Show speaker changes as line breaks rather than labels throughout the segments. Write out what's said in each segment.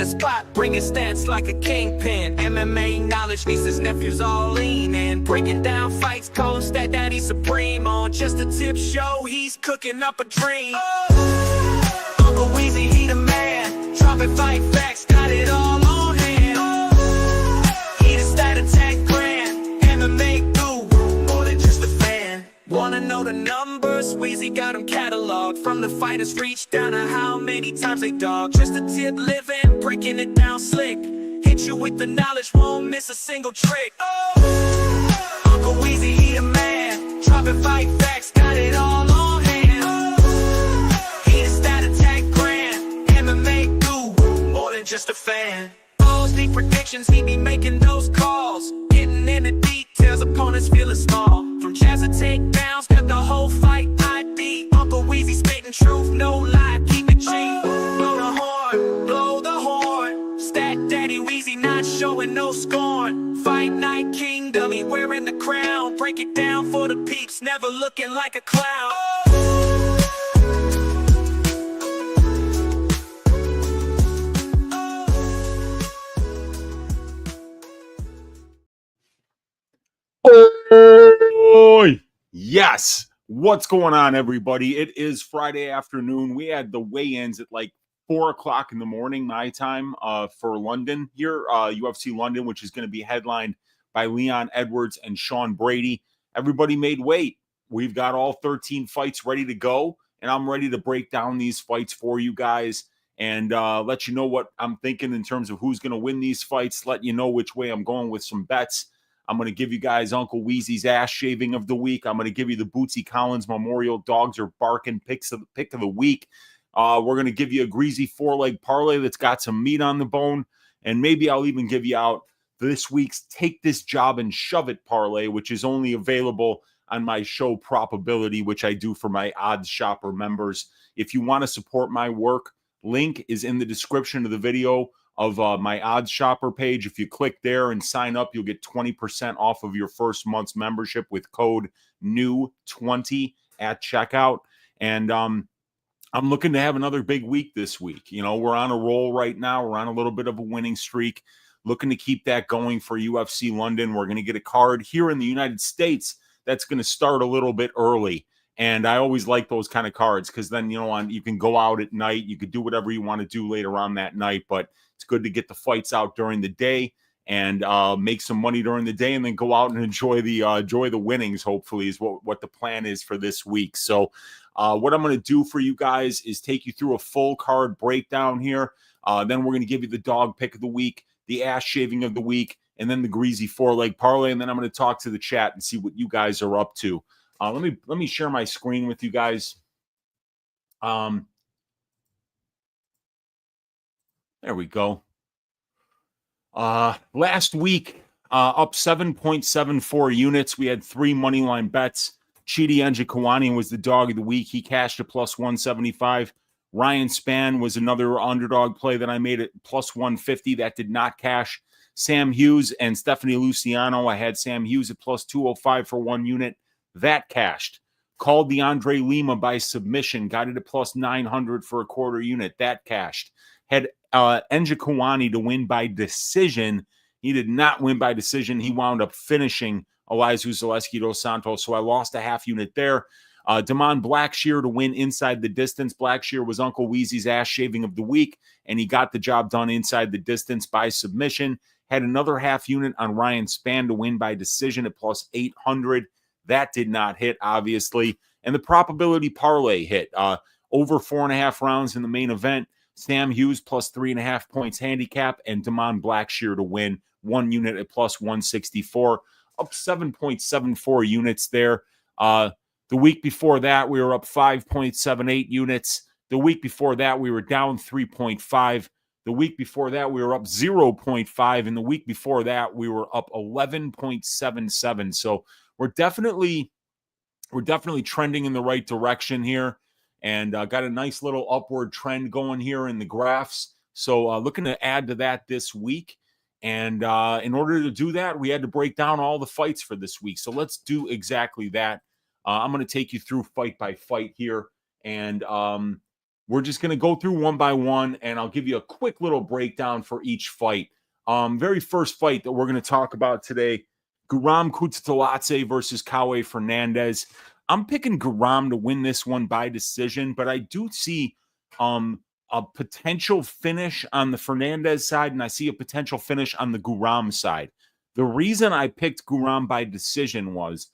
the spot, bringing stats like a kingpin. MMA knowledge, nieces, nephews all lean in. Breaking down fights, calling stat daddy supreme. On just a tip show, he's cooking up a dream. Uncle Weezy, he the man. Dropping fight facts, got it all on hand. He the stat attack grand. MMA guru, more than just a fan. Wanna know the numbers? Weezy got them cataloged. From the fighters reach down to how many times they dog. Just a tip living, breaking it down slick. Hit you with the knowledge, won't miss a single trick. Uncle Weezy, he the man. Dropping fight facts, got it all on hand. He the stat attack grand. MMA guru, more than just a fan. Balls, deep predictions, he be making those calls. Getting in the details, opponents feeling small. From jazz to takedowns, got the whole fight ID. Uncle Weezy spitting truth, no lie, keep it G. Blow the horn, blow the horn. Stat Daddy Weezy not showing no scorn. Fight Night Kingdom, he wearing the crown. Break it down for the peeps, never looking like a clown.
Oh, yes. What's going on, everybody? It is Friday afternoon. We had the weigh-ins at like 4 o'clock in the morning, my time, for London here, UFC London, which is going to be headlined by Leon Edwards and Sean Brady. Everybody made weight. We've got all 13 fights ready to go, and I'm ready to break down these fights for you guys and let you know what I'm thinking in terms of who's going to win these fights, let you know which way I'm going with some bets. I'm going to give you guys Uncle Weezy's ass shaving of the week. I'm going to give you the Bootsy Collins Memorial Dogs or Parkin pick of the week. We're going to give you a Greasy 4-leg parlay that's got some meat on the bone. And maybe I'll even give you out this week's Take This Job and Shove It parlay, which is only available on my show Probability, which I do for my Odds Shopper members. If you want to support my work, link is in the description of the video of my Odds Shopper page. If you click there and sign up, you'll get 20% off of your first month's membership with code NEW20 at checkout. And I'm looking to have another big week this week. You know, we're on a roll right now. We're on a little bit of a winning streak. Looking to keep that going for UFC London. We're going to get a card here in the United States that's going to start a little bit early. And I always like those kind of cards because then, you know, you can go out at night. You could do whatever you want to do later on that night. But it's good to get the fights out during the day and make some money during the day and then go out and enjoy the winnings, hopefully, is what the plan is for this week. So what I'm going to do for you guys is take you through a full card breakdown here. Then we're going to give you the dog pick of the week, the ass shaving of the week, and then the Greasy 4-leg parlay. And then I'm going to talk to the chat and see what you guys are up to. Let me share my screen with you guys. There we go. Last week, up 7.74 units. We had 3 money line bets. Chidi Njokuani was the dog of the week. He cashed at plus 175. Ryan Spann was another underdog play that I made at plus 150. That did not cash. Sam Hughes and Stephanie Luciano. I had Sam Hughes at plus 205 for 1 unit. That cashed. Called the Andre Lima by submission. Got it at plus 900 for a quarter unit. That cashed. Had Njokuani to win by decision. He did not win by decision. He wound up finishing Elias Zaleski dos Santos. So I lost a half unit there. Damon Blackshear to win inside the distance. Blackshear was Uncle Weezy's ass shaving of the week, and he got the job done inside the distance by submission. Had another half unit on Ryan Spann to win by decision at plus 800. That did not hit, obviously. And the probability parlay hit. Over 4.5 rounds in the main event. Sam Hughes plus 3.5 points handicap, and Damon Blackshear to win 1 unit at plus 164. Up 7.74 units there. The week before that, we were up 5.78 units. The week before that, we were down 3.5. The week before that, we were up 0.5. And the week before that, we were up 11.77. So we're definitely trending in the right direction here, and got a nice little upward trend going here in the graphs. So looking to add to that this week. And in order to do that, we had to break down all the fights for this week. So let's do exactly that. I'm going to take you through fight by fight here. And we're just going to go through one by one, and I'll give you a quick little breakdown for each fight. Very first fight that we're going to talk about today, Kutateladze versus Fernandes. I'm picking Guram to win this one by decision, but I do see a potential finish on the Fernandes side, and I see a potential finish on the Guram side. The reason I picked Guram by decision was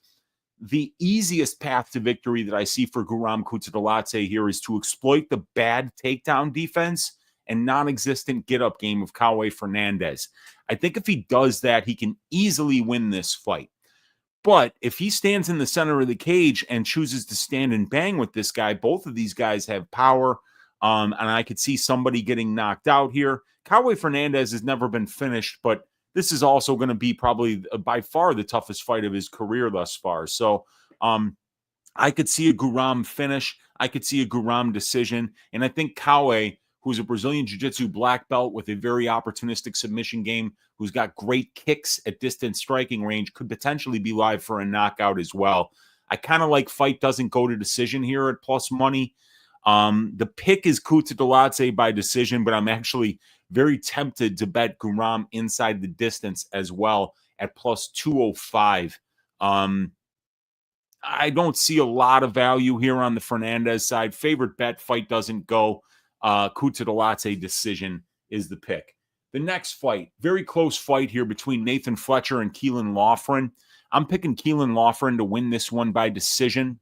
the easiest path to victory that I see for Guram Kutateladze here is to exploit the bad takedown defense and non-existent get-up game of Fernandes. I think if he does that, he can easily win this fight. But if he stands in the center of the cage and chooses to stand and bang with this guy, both of these guys have power, and I could see somebody getting knocked out here. Fernandes has never been finished, but this is also going to be probably by far the toughest fight of his career thus far. So I could see a Guram finish. I could see a Guram decision. And I think who's a Brazilian Jiu-Jitsu black belt with a very opportunistic submission game, who's got great kicks at distance striking range, could potentially be live for a knockout as well. I kind of like fight doesn't go to decision here at plus money. The pick is Kutateladze by decision, but I'm actually very tempted to bet Guram inside the distance as well at plus 205. I don't see a lot of value here on the Fernandes side. Favorite bet, fight doesn't go. Kutateladze decision is the pick. The next fight, very close fight here between Nathan Fletcher and Loughran. I'm picking Loughran to win this one by decision.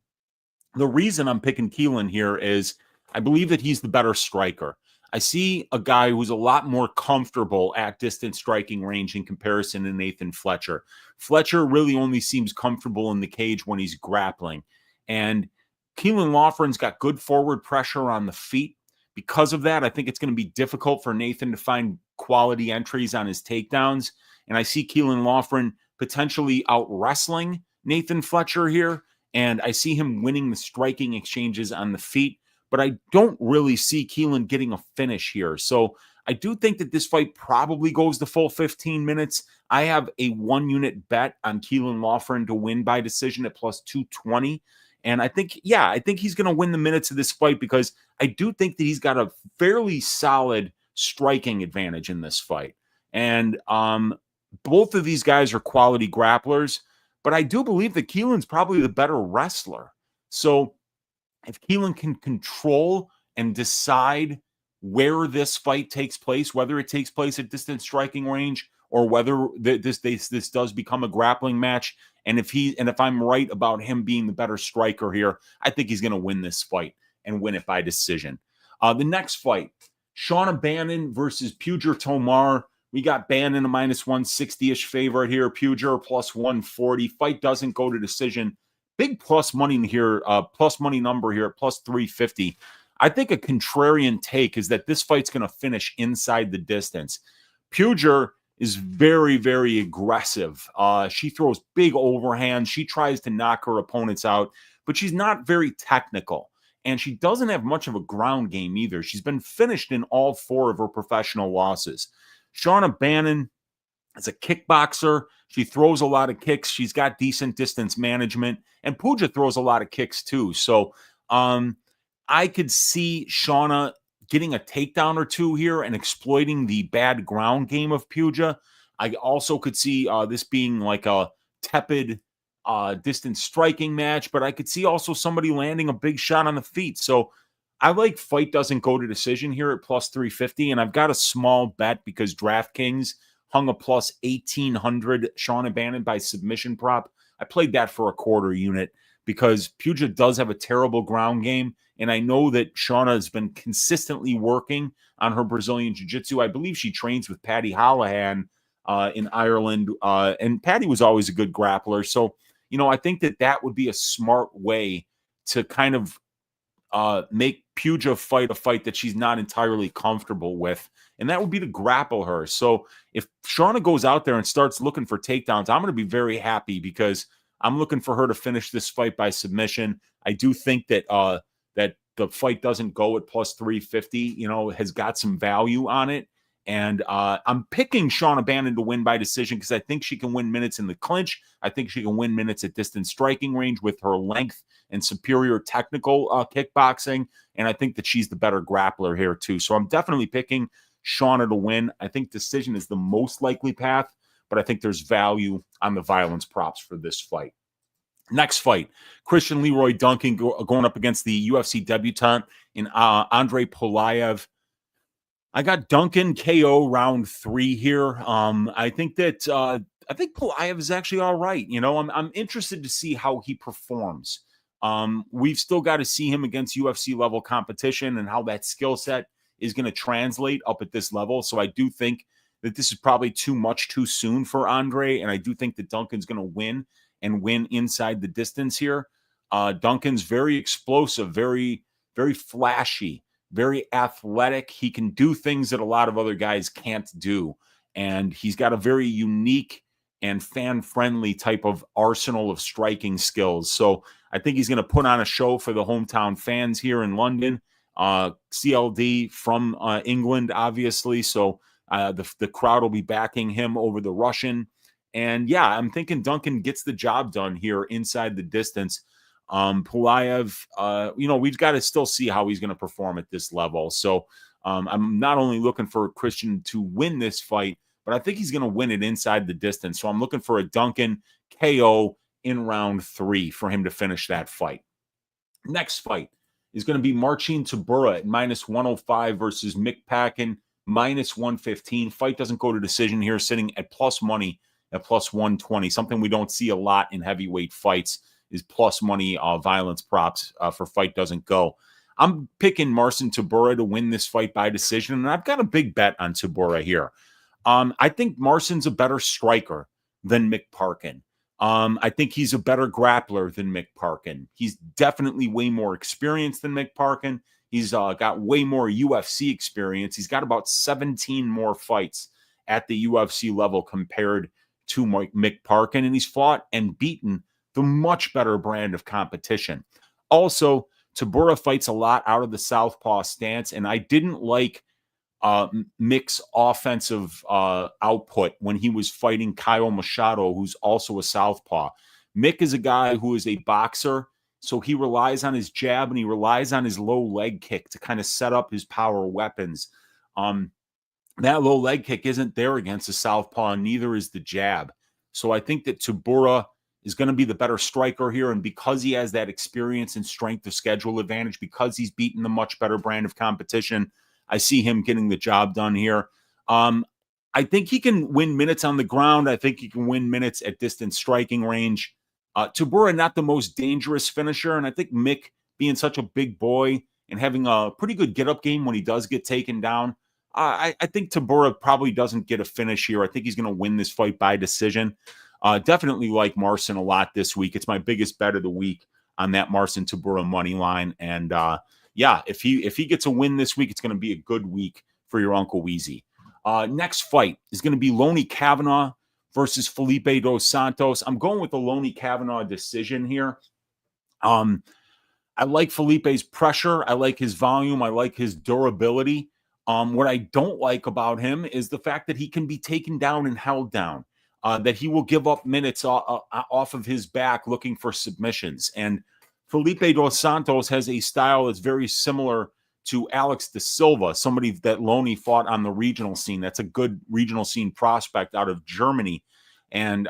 The reason I'm picking Keelan here is I believe that he's the better striker. I see a guy who's a lot more comfortable at distance striking range in comparison to Nathan Fletcher. Fletcher really only seems comfortable in the cage when he's grappling. And Loughran's got good forward pressure on the feet. Because of that, I think it's going to be difficult for Nathan to find quality entries on his takedowns. And I see Loughran potentially out-wrestling Nathan Fletcher here. And I see him winning the striking exchanges on the feet. But I don't really see Keelan getting a finish here. So I do think that this fight probably goes the full 15 minutes. I have a 1-unit bet on Loughran to win by decision at plus 220. And I think he's going to win the minutes of this fight because I do think that he's got a fairly solid striking advantage in this fight. And both of these guys are quality grapplers, but I do believe that Keelan's probably the better wrestler. So if Keelan can control and decide where this fight takes place, whether it takes place at distance striking range or whether this does become a grappling match, and if I'm right about him being the better striker here, I think he's going to win this fight and win it by decision. The next fight, Bannon versus Tomar. We got Bannon a minus 160-ish favorite here. Puger plus 140. Fight doesn't go to decision. Big plus money here, plus money number here at plus 350. I think a contrarian take is that this fight's going to finish inside the distance. Puger is very, very aggressive. She throws big overhands. She tries to knock her opponents out, but she's not very technical. And she doesn't have much of a ground game either. She's been finished in all 4 of her professional losses. Bannon is a kickboxer. She throws a lot of kicks. She's got decent distance management. And Puja throws a lot of kicks too. So I could see Shauna getting a takedown or two here and exploiting the bad ground game of Puja. I also could see this being like a tepid distance striking match, but I could see also somebody landing a big shot on the feet. So I like fight doesn't go to decision here at plus 350, and I've got a small bet because DraftKings hung a plus 1,800 Shauna Bannon by submission prop. I played that for a quarter unit because Puja does have a terrible ground game, and I know that Shauna has been consistently working on her Brazilian Jiu-Jitsu. I believe she trains with Paddy Holohan in Ireland, and Paddy was always a good grappler. So, I think that would be a smart way to kind of make Puja fight a fight that she's not entirely comfortable with, and that would be to grapple her. So if Shauna goes out there and starts looking for takedowns, I'm going to be very happy because I'm looking for her to finish this fight by submission. I do think that that the fight doesn't go at plus 350, has got some value on it. And I'm picking Shauna Bannon to win by decision because I think she can win minutes in the clinch. I think she can win minutes at distance striking range with her length and superior technical kickboxing. And I think that she's the better grappler here too. So I'm definitely picking Shauna to win. I think decision is the most likely path, but I think there's value on the violence props for this fight. Next fight, Christian Leroy Duncan going up against the UFC debutant in Andrei Pulyaev. I got Duncan KO round 3 here. I think Pulyaev is actually all right. You know, I'm interested to see how he performs. We've still got to see him against UFC level competition and how that skill set is going to translate up at this level. So I do think that this is probably too much too soon for Andre, and I do think that Duncan's going to win and win inside the distance here. Duncan's very explosive, very, very flashy, very athletic. He can do things that a lot of other guys can't do. And he's got a very unique and fan-friendly type of arsenal of striking skills. So I think he's going to put on a show for the hometown fans here in London. CLD from England, obviously. So the crowd will be backing him over the Russian. And yeah, I'm thinking Duncan gets the job done here inside the distance. Pulyaev, we've got to still see how he's going to perform at this level. So I'm not only looking for Christian to win this fight, but I think he's going to win it inside the distance. So I'm looking for a Duncan KO in round 3 for him to finish that fight. Next fight is going to be Marcin Tybura at -105 versus Mick Parkin, -115. Fight doesn't go to decision here, sitting at plus money at +120. Something we don't see a lot in heavyweight fights is plus money violence props for fight doesn't go. I'm picking Marcin Tybura to win this fight by decision, and I've got a big bet on Tybura here. I think Marcin's a better striker than Mick Parkin. I think he's a better grappler than Mick Parkin. He's definitely way more experienced than Mick Parkin. He's got way more UFC experience. He's got about 17 more fights at the UFC level compared to Mick Parkin, and he's fought and beaten the much better brand of competition. Also, Tybura fights a lot out of the southpaw stance, and I didn't like Mick's offensive output when he was fighting Kyle Machado, who's also a southpaw. Mick is a guy who is a boxer, so he relies on his jab and he relies on his low leg kick to kind of set up his power weapons. That low leg kick isn't there against a southpaw, and neither is the jab. So I think that Tybura is going to be the better striker here, and because he has that experience and strength of schedule advantage, because he's beaten the much better brand of competition, I see him getting the job done here. I think he can win minutes on the ground. I think he can win minutes at distance striking range. Tybura, not the most dangerous finisher, and I think Mick, being such a big boy and having a pretty good get-up game when he does get taken down, I think Tybura probably doesn't get a finish here. I think he's going to win this fight by decision. Definitely like Marcin a lot this week. It's my biggest bet of the week on that Marcin Tybura money line. And yeah, if he gets a win this week, it's going to be a good week for your Uncle Weezy. Next fight is going to be Loney Kavanagh versus Felipe dos Santos. I'm going with the Loney Kavanagh decision here. I like Felipe's pressure. I like his volume. I like his durability. What I don't like about him is the fact that he can be taken down and held down, that he will give up minutes off of his back looking for submissions. And Felipe dos Santos has a style that's very similar to Alex da Silva, somebody that Loney fought on the regional scene. That's a good regional scene prospect out of Germany. And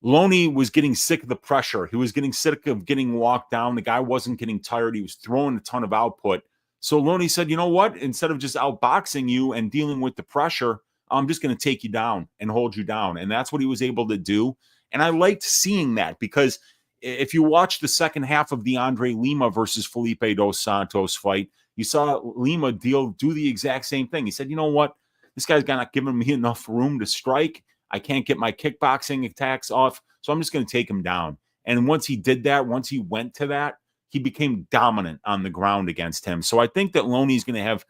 Loney was getting sick of the pressure. He was getting sick of getting walked down. The guy wasn't getting tired. He was throwing a ton of output. So Loney said, you know what? Instead of just outboxing you and dealing with the pressure, I'm just going to take you down and hold you down. And that's what he was able to do. And I liked seeing that, because if you watch the second half of the Andre Lima versus Felipe dos Santos fight, you saw Lima do the exact same thing. He said, you know what? This guy's not giving me enough room to strike. I can't get my kickboxing attacks off, so I'm just going to take him down. And once he did that, once he went to that, he became dominant on the ground against him. So I think that Loney's going to have,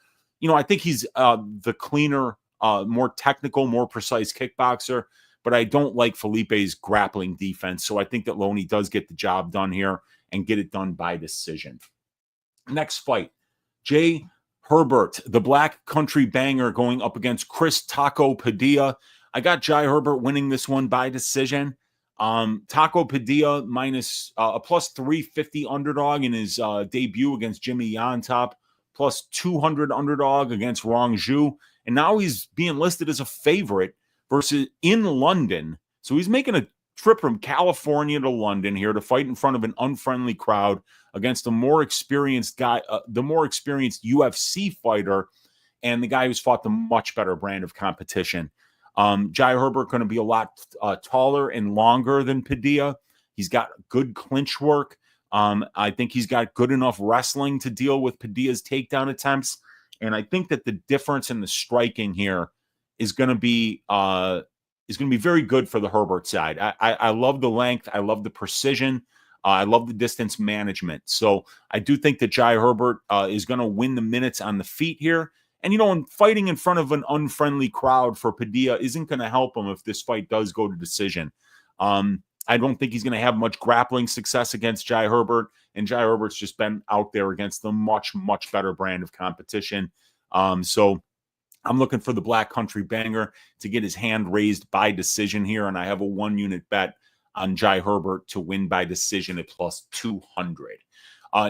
I think he's the cleaner, more technical, more precise kickboxer, but I don't like Felipe's grappling defense. So I think that Loney does get the job done here and get it done by decision. Next fight, Jay Herbert, the Black Country Banger, going up against Chris Taco Padilla. I got Jai Herbert winning this one by decision. Taco Padilla minus a plus 350 underdog in his debut against Jimmy Yontop, plus 200 underdog against Rong Zhu. And now he's being listed as a favorite versus in London. So he's making a trip from California to London here to fight in front of an unfriendly crowd against a more experienced guy, the more experienced UFC fighter, and the guy who's fought the much better brand of competition. Jai Herbert going to be a lot taller and longer than Padilla. He's got good clinch work. I think he's got good enough wrestling to deal with Padilla's takedown attempts. And I think that the difference in the striking here is going to be very good for the Herbert side. I love the length. I love the precision. I love the distance management. So I do think that Jai Herbert is going to win the minutes on the feet here. And, fighting in front of an unfriendly crowd for Padilla isn't going to help him if this fight does go to decision. I don't think he's going to have much grappling success against Jai Herbert. And Jai Herbert's just been out there against the much, much better brand of competition. So I'm looking for the Black Country Banger to get his hand raised by decision here. And I have a 1-unit bet on Jai Herbert to win by decision at plus 200.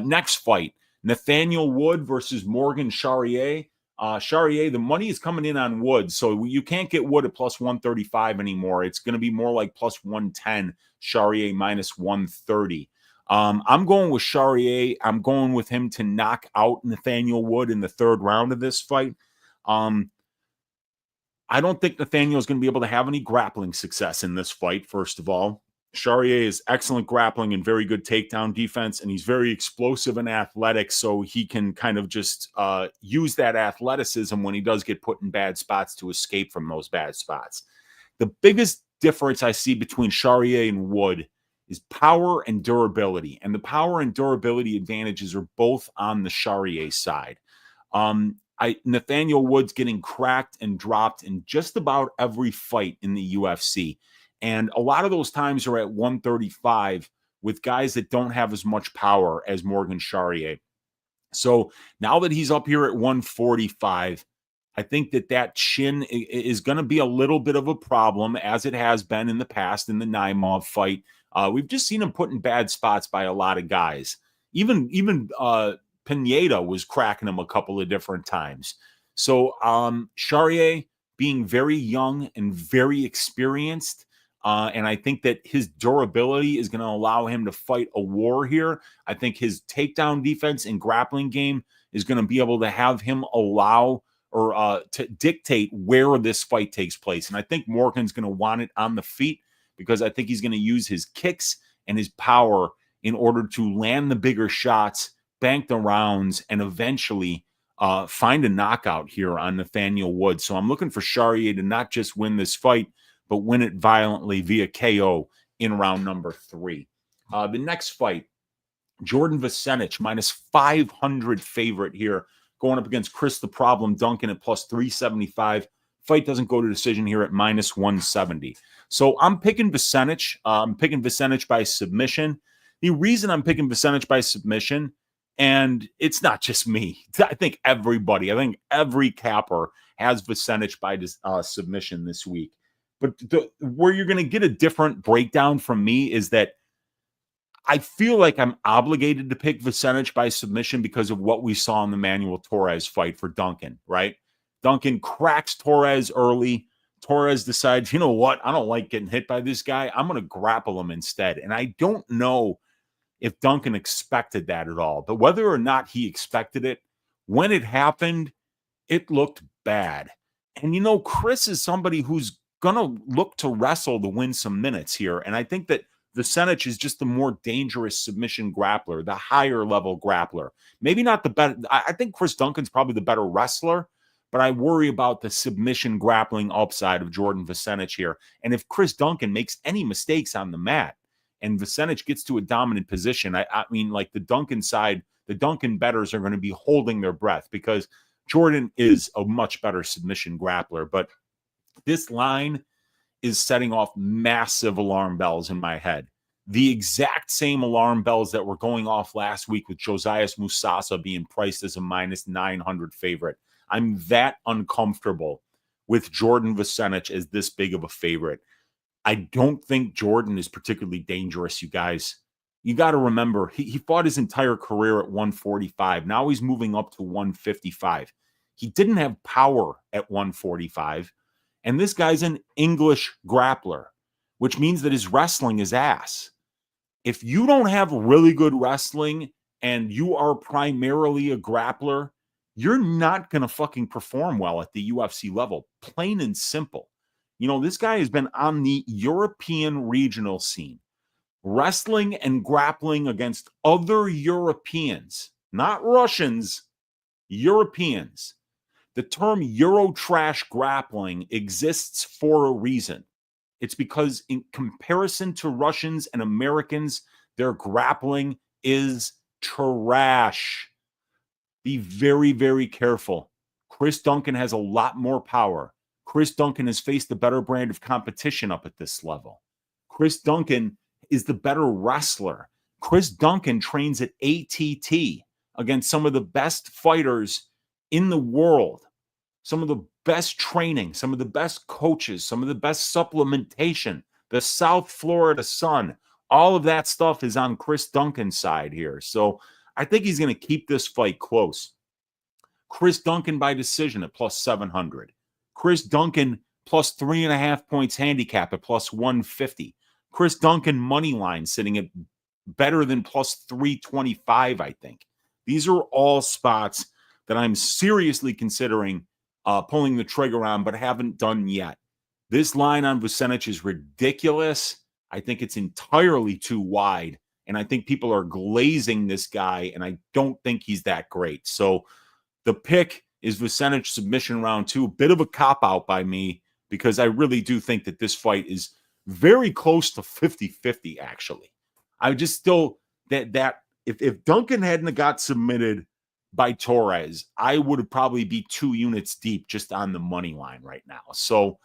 Next fight, Nathaniel Wood versus Morgan Charriere. Charriere, the money is coming in on Wood, so you can't get Wood at plus 135 anymore. It's going to be more like plus 110, Charriere minus 130. I'm going with Charriere. I'm going with him to knock out Nathaniel Wood in the third round of this fight. I don't think Nathaniel is going to be able to have any grappling success in this fight, first of all. Charriere is excellent grappling and very good takedown defense, and he's very explosive and athletic, so he can kind of just use that athleticism when he does get put in bad spots to escape from those bad spots. The biggest difference I see between Charriere and Wood is power and durability, and the power and durability advantages are both on the Charriere side. Nathaniel Wood's getting cracked and dropped in just about every fight in the UFC. And a lot of those times are at 135 with guys that don't have as much power as Morgan Charriere. So now that he's up here at 145, I think that chin is going to be a little bit of a problem, as it has been in the past in the Naimov fight. We've just seen him put in bad spots by a lot of guys. Even Pineda was cracking him a couple of different times. So Charriere being very young and very experienced, and I think that his durability is going to allow him to fight a war here. I think his takedown defense and grappling game is going to be able to have him allow or to dictate where this fight takes place. And I think Morgan's going to want it on the feet because I think he's going to use his kicks and his power in order to land the bigger shots, bank the rounds, and eventually find a knockout here on Nathaniel Wood. So I'm looking for Charriere to not just win this fight, but win it violently via KO in round number 3. The next fight, Jordan Vucenic, minus 500 favorite here, going up against Chris the Problem Duncan at plus 375. Fight doesn't go to decision here at minus 170. So I'm picking Vucenic. I'm picking Vucenic by submission. The reason I'm picking Vucenic by submission, and it's not just me, I think every capper has Vucenic by submission this week. But where you're going to get a different breakdown from me is that I feel like I'm obligated to pick Vucenic by submission because of what we saw in the Manuel Torres fight for Duncan, right? Duncan cracks Torres early. Torres decides, you know what? I don't like getting hit by this guy. I'm going to grapple him instead. And I don't know if Duncan expected that at all. But whether or not he expected it, when it happened, it looked bad. And, Chris is somebody who's going to look to wrestle to win some minutes here. And I think that Vucenic is just the more dangerous submission grappler, the higher level grappler. Maybe not the better. I think Chris Duncan's probably the better wrestler, but I worry about the submission grappling upside of Jordan Vucenic here. And if Chris Duncan makes any mistakes on the mat and Vucenic gets to a dominant position, I mean, like the Duncan side, the Duncan bettors are going to be holding their breath because Jordan is a much better submission grappler. But this line is setting off massive alarm bells in my head. the exact same alarm bells that were going off last week with Josias Musasa being priced as a minus 900 favorite. I'm that uncomfortable with Jordan Vucenic as this big of a favorite. I don't think Jordan is particularly dangerous, you guys. You got to remember, he fought his entire career at 145. Now he's moving up to 155. He didn't have power at 145. And this guy's an English grappler, which means that his wrestling is ass. If you don't have really good wrestling and you are primarily a grappler, you're not going to fucking perform well at the UFC level, plain and simple. You know, this guy has been on the European regional scene, wrestling and grappling against other Europeans, not Russians, Europeans. The term Eurotrash grappling exists for a reason. It's because in comparison to Russians and Americans, their grappling is trash. Be very, very careful. Chris Duncan has a lot more power. Chris Duncan has faced the better brand of competition up at this level. Chris Duncan is the better wrestler. Chris Duncan trains at ATT against some of the best fighters in the world, some of the best training, some of the best coaches, some of the best supplementation, the South Florida Sun. All of that stuff is on Chris Duncan's side here. So I think he's going to keep this fight close. Chris Duncan by decision at plus 700. Chris Duncan plus 3.5 points handicap at plus 150. Chris Duncan money line sitting at better than plus 325, I think. These are all spots that I'm seriously considering pulling the trigger on, but haven't done yet. This line on Vucenic is ridiculous. I think it's entirely too wide, and I think people are glazing this guy, and I don't think he's that great. So the pick is Vucenic submission round 2. A bit of a cop-out by me because I really do think that this fight is very close to 50-50, actually. I just still, that if Duncan hadn't got submitted by Torres, I would have probably be 2 units deep just on the money line right now. So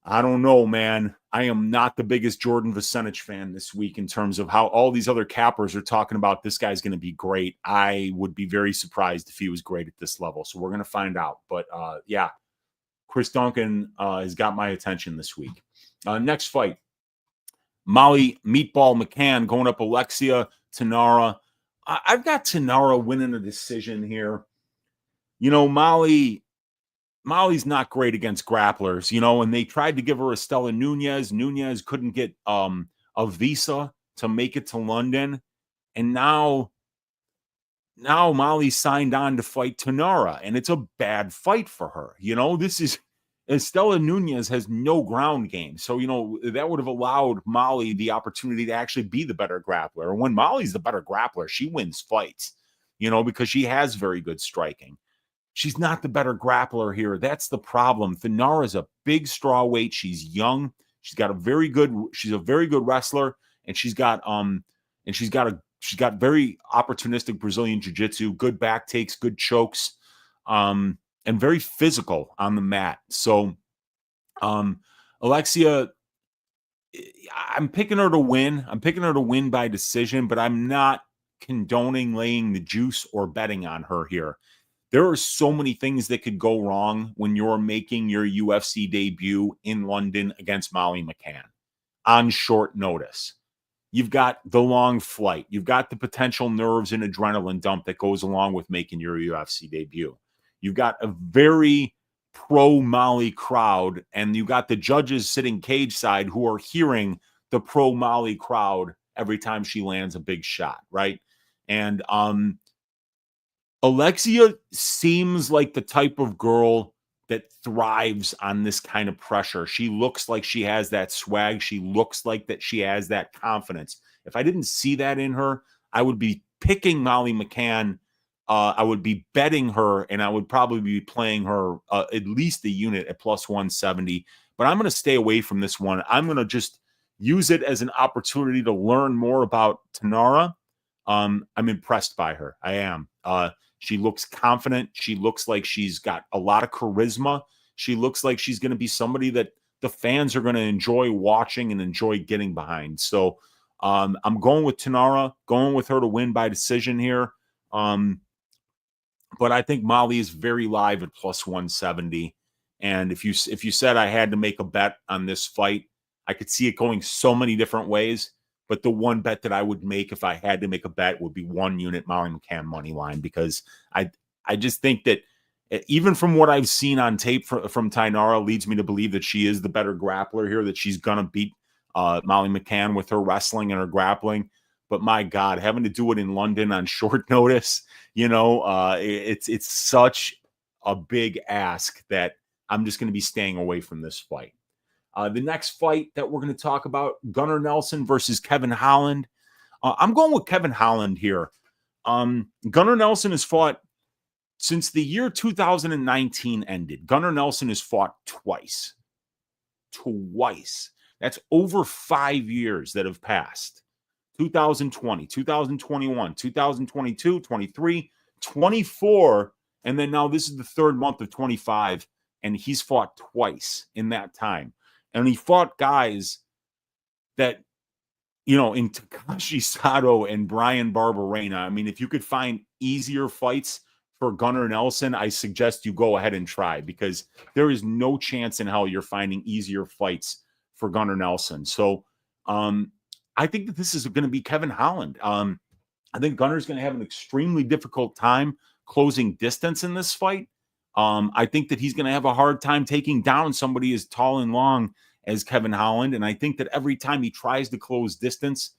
I don't know, man. I am not the biggest Jordan Vucenic fan this week in terms of how all these other cappers are talking about this guy's going to be great. I would be very surprised if he was great at this level. So we're going to find out. But yeah, Chris Duncan has got my attention this week. Next fight, Molly Meatball McCann going up Alexia Thainara. I've got Thainara winning a decision here. You know, Molly's not great against grapplers, you know, and they tried to give her Estela Nunez. Nunez couldn't get a visa to make it to London. And now Molly signed on to fight Thainara, and it's a bad fight for her. You know, Estela Nunez has no ground game. So, you know, that would have allowed Molly the opportunity to actually be the better grappler. And when Molly's the better grappler, she wins fights, you know, because she has very good striking. She's not the better grappler here. That's the problem. Thainara is a big straw weight. She's young. She's a very good wrestler, and she's got very opportunistic Brazilian jiu-jitsu, good back takes, good chokes, and very physical on the mat. So Alexia, I'm picking her to win. I'm picking her to win by decision, but I'm not condoning laying the juice or betting on her here. There are so many things that could go wrong when you're making your UFC debut in London against Molly McCann on short notice. You've got the long flight. You've got the potential nerves and adrenaline dump that goes along with making your UFC debut. You've got a very pro-Molly crowd, and you got the judges sitting cage side who are hearing the pro-Molly crowd every time she lands a big shot, right? And Alexia seems like the type of girl that thrives on this kind of pressure. She looks like she has that swag. She looks like that she has that confidence. If I didn't see that in her, I would be picking Molly McCann. I would be betting her, and I would probably be playing her at least a unit at plus 170. But I'm going to stay away from this one. I'm going to just use it as an opportunity to learn more about Thainara. I'm impressed by her. I am. She looks confident. She looks like she's got a lot of charisma. She looks like she's going to be somebody that the fans are going to enjoy watching and enjoy getting behind. So I'm going with Thainara, going with her to win by decision here. But I think Molly is very live at plus 170. And if you said I had to make a bet on this fight, I could see it going so many different ways. But the one bet that I would make if I had to make a bet would be 1 unit Molly McCann money line, because I just think that even from what I've seen on tape from Thainara leads me to believe that she is the better grappler here, that she's going to beat Molly McCann with her wrestling and her grappling. But my God, having to do it in London on short notice, it's such a big ask that I'm just going to be staying away from this fight. The next fight that we're going to talk about, Gunnar Nelson versus Kevin Holland. I'm going with Kevin Holland here. Gunnar Nelson has fought since the year 2019 ended. Gunnar Nelson has fought twice. That's over 5 years that have passed. 2020, 2021, 2022, 23, 24, and then now this is the third month of 25, and he's fought twice in that time. And he fought guys that, in Takashi Sato and Brian Barberena. I mean, if you could find easier fights for Gunnar Nelson, I suggest you go ahead and try, because there is no chance in hell you're finding easier fights for Gunnar Nelson. So I think that this is going to be Kevin Holland. I think Gunnar's going to have an extremely difficult time closing distance in this fight. I think that he's going to have a hard time taking down somebody as tall and long as Kevin Holland. And I think that every time he tries to close distance,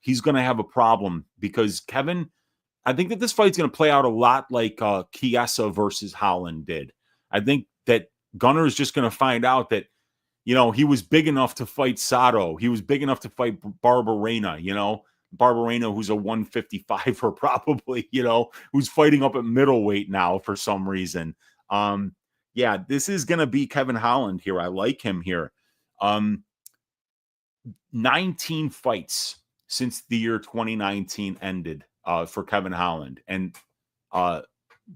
he's going to have a problem, because I think that this fight's going to play out a lot like Chiesa versus Holland did. I think that Gunnar is just going to find out that, he was big enough to fight Sato. He was big enough to fight Barberena, Barberena, who's a 155er probably, who's fighting up at middleweight now for some reason. This is going to be Kevin Holland here. I like him here. 19 fights since the year 2019 ended for Kevin Holland, and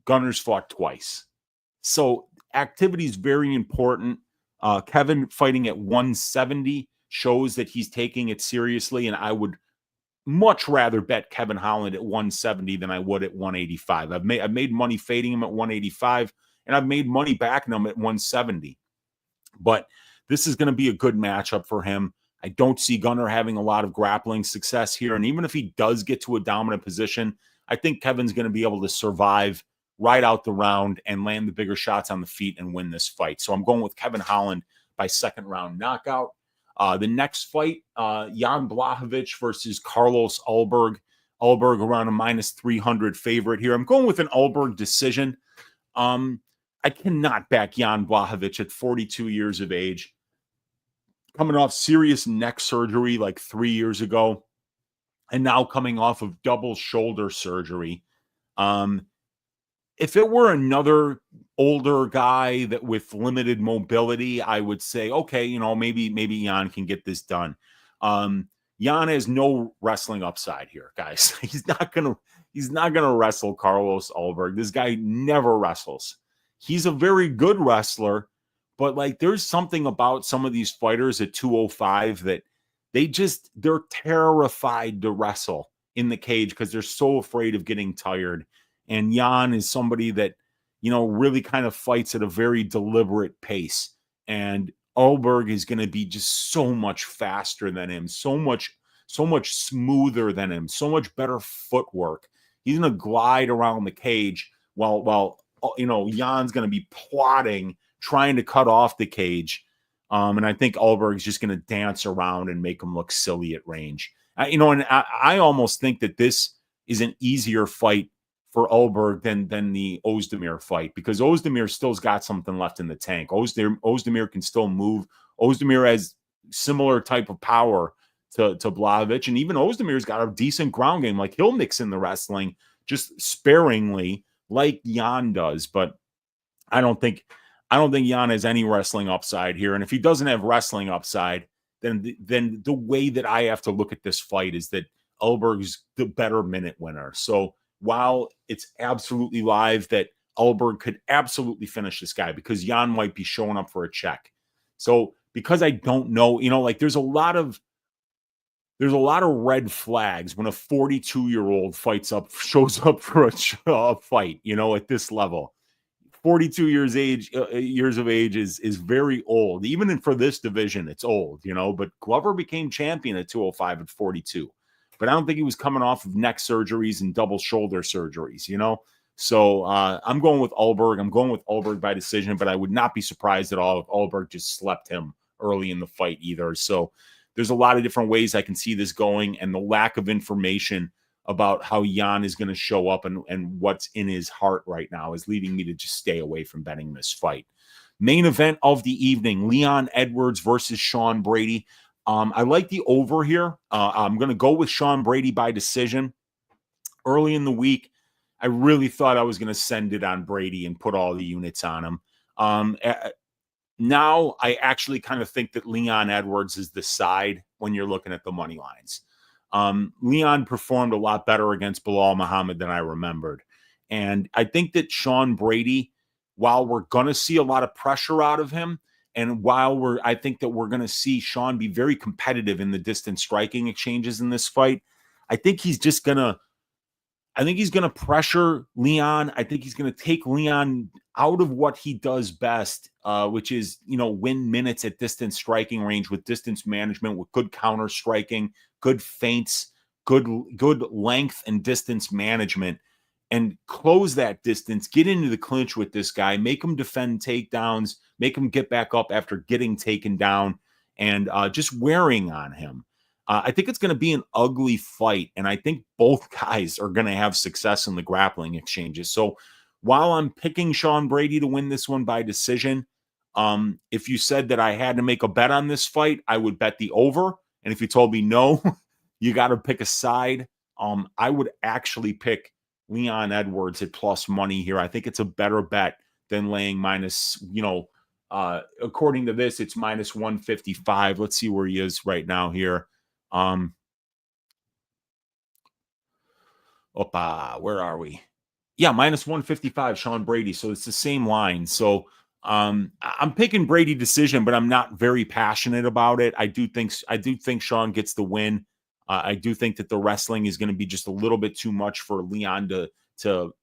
Gunnar's fought twice. So activity is very important. Kevin fighting at 170 shows that he's taking it seriously, and I would much rather bet Kevin Holland at 170 than I would at 185. I've made money fading him at 185, and I've made money backing him at 170. But this is going to be a good matchup for him. I don't see Gunnar having a lot of grappling success here, and even if he does get to a dominant position, I think Kevin's going to be able to survive right out the round and land the bigger shots on the feet and win this fight. So I'm going with Kevin Holland by second round knockout. The next fight, Jan Blachowicz versus Carlos Ulberg. Ulberg around a minus 300 favorite here. I'm going with an Ulberg decision. I cannot back Jan Blachowicz at 42 years of age, coming off serious neck surgery like 3 years ago, and now coming off of double shoulder surgery. If it were another older guy that with limited mobility, I would say, okay, maybe Jan can get this done. Jan has no wrestling upside here, guys. He's not gonna wrestle Carlos Ulberg. This guy never wrestles. He's a very good wrestler, but there's something about some of these fighters at 205 that they're terrified to wrestle in the cage because they're so afraid of getting tired. And Jan is somebody that, really kind of fights at a very deliberate pace. And Ulberg is going to be just so much faster than him, so much smoother than him, so much better footwork. He's going to glide around the cage while Jan's going to be plotting, trying to cut off the cage. And I think Ulberg's just going to dance around and make him look silly at range. And I almost think that this is an easier fight for Ulberg than the Ozdemir fight, because Ozdemir still's got something left in the tank. Ozdemir can still move. Ozdemir has similar type of power to Blachowicz, and even Ozdemir's got a decent ground game. He'll mix in the wrestling just sparingly like Jan does, but I don't think Jan has any wrestling upside here. And if he doesn't have wrestling upside, then the way that I have to look at this fight is that Ulberg's the better minute winner. So while it's absolutely live that Ulberg could absolutely finish this guy, because Jan might be showing up for a check. So because I don't know, like there's a lot of red flags when a 42-year-old shows up for a fight, at this level. 42 years of age is very old. Even for this division, it's old, but Glover became champion at 205 at 42. But I don't think he was coming off of neck surgeries and double shoulder surgeries, So I'm going with Ulberg. I'm going with Ulberg by decision, but I would not be surprised at all if Ulberg just slept him early in the fight either. So there's a lot of different ways I can see this going, and the lack of information about how Jan is going to show up and what's in his heart right now is leading me to just stay away from betting this fight. Main event of the evening, Leon Edwards versus Sean Brady. I like the over here. I'm going to go with Sean Brady by decision. Early in the week, I really thought I was going to send it on Brady and put all the units on him. Now I actually kind of think that Leon Edwards is the side when you're looking at the money lines. Leon performed a lot better against Bilal Muhammad than I remembered. And I think that Sean Brady, while we're going to see a lot of pressure out of him, and I think that we're going to see Sean be very competitive in the distance striking exchanges in this fight, I think he's going to pressure Leon. I think he's going to take Leon out of what he does best, which is, win minutes at distance striking range with distance management, with good counter striking, good feints, good length and distance management, and close that distance, get into the clinch with this guy, make him defend takedowns, make him get back up after getting taken down, and just wearing on him. I think it's going to be an ugly fight, and I think both guys are going to have success in the grappling exchanges. So while I'm picking Sean Brady to win this one by decision, if you said that I had to make a bet on this fight, I would bet the over. And if you told me no, you got to pick a side, I would actually pick Leon Edwards at plus money here. I think it's a better bet than laying minus, according to this, it's minus 155. Let's see where he is right now here. Where are we? Yeah, minus 155, Sean Brady. So it's the same line. So I'm picking Brady decision, but I'm not very passionate about it. I do think Sean gets the win. I do think that the wrestling is going to be just a little bit too much for Leon to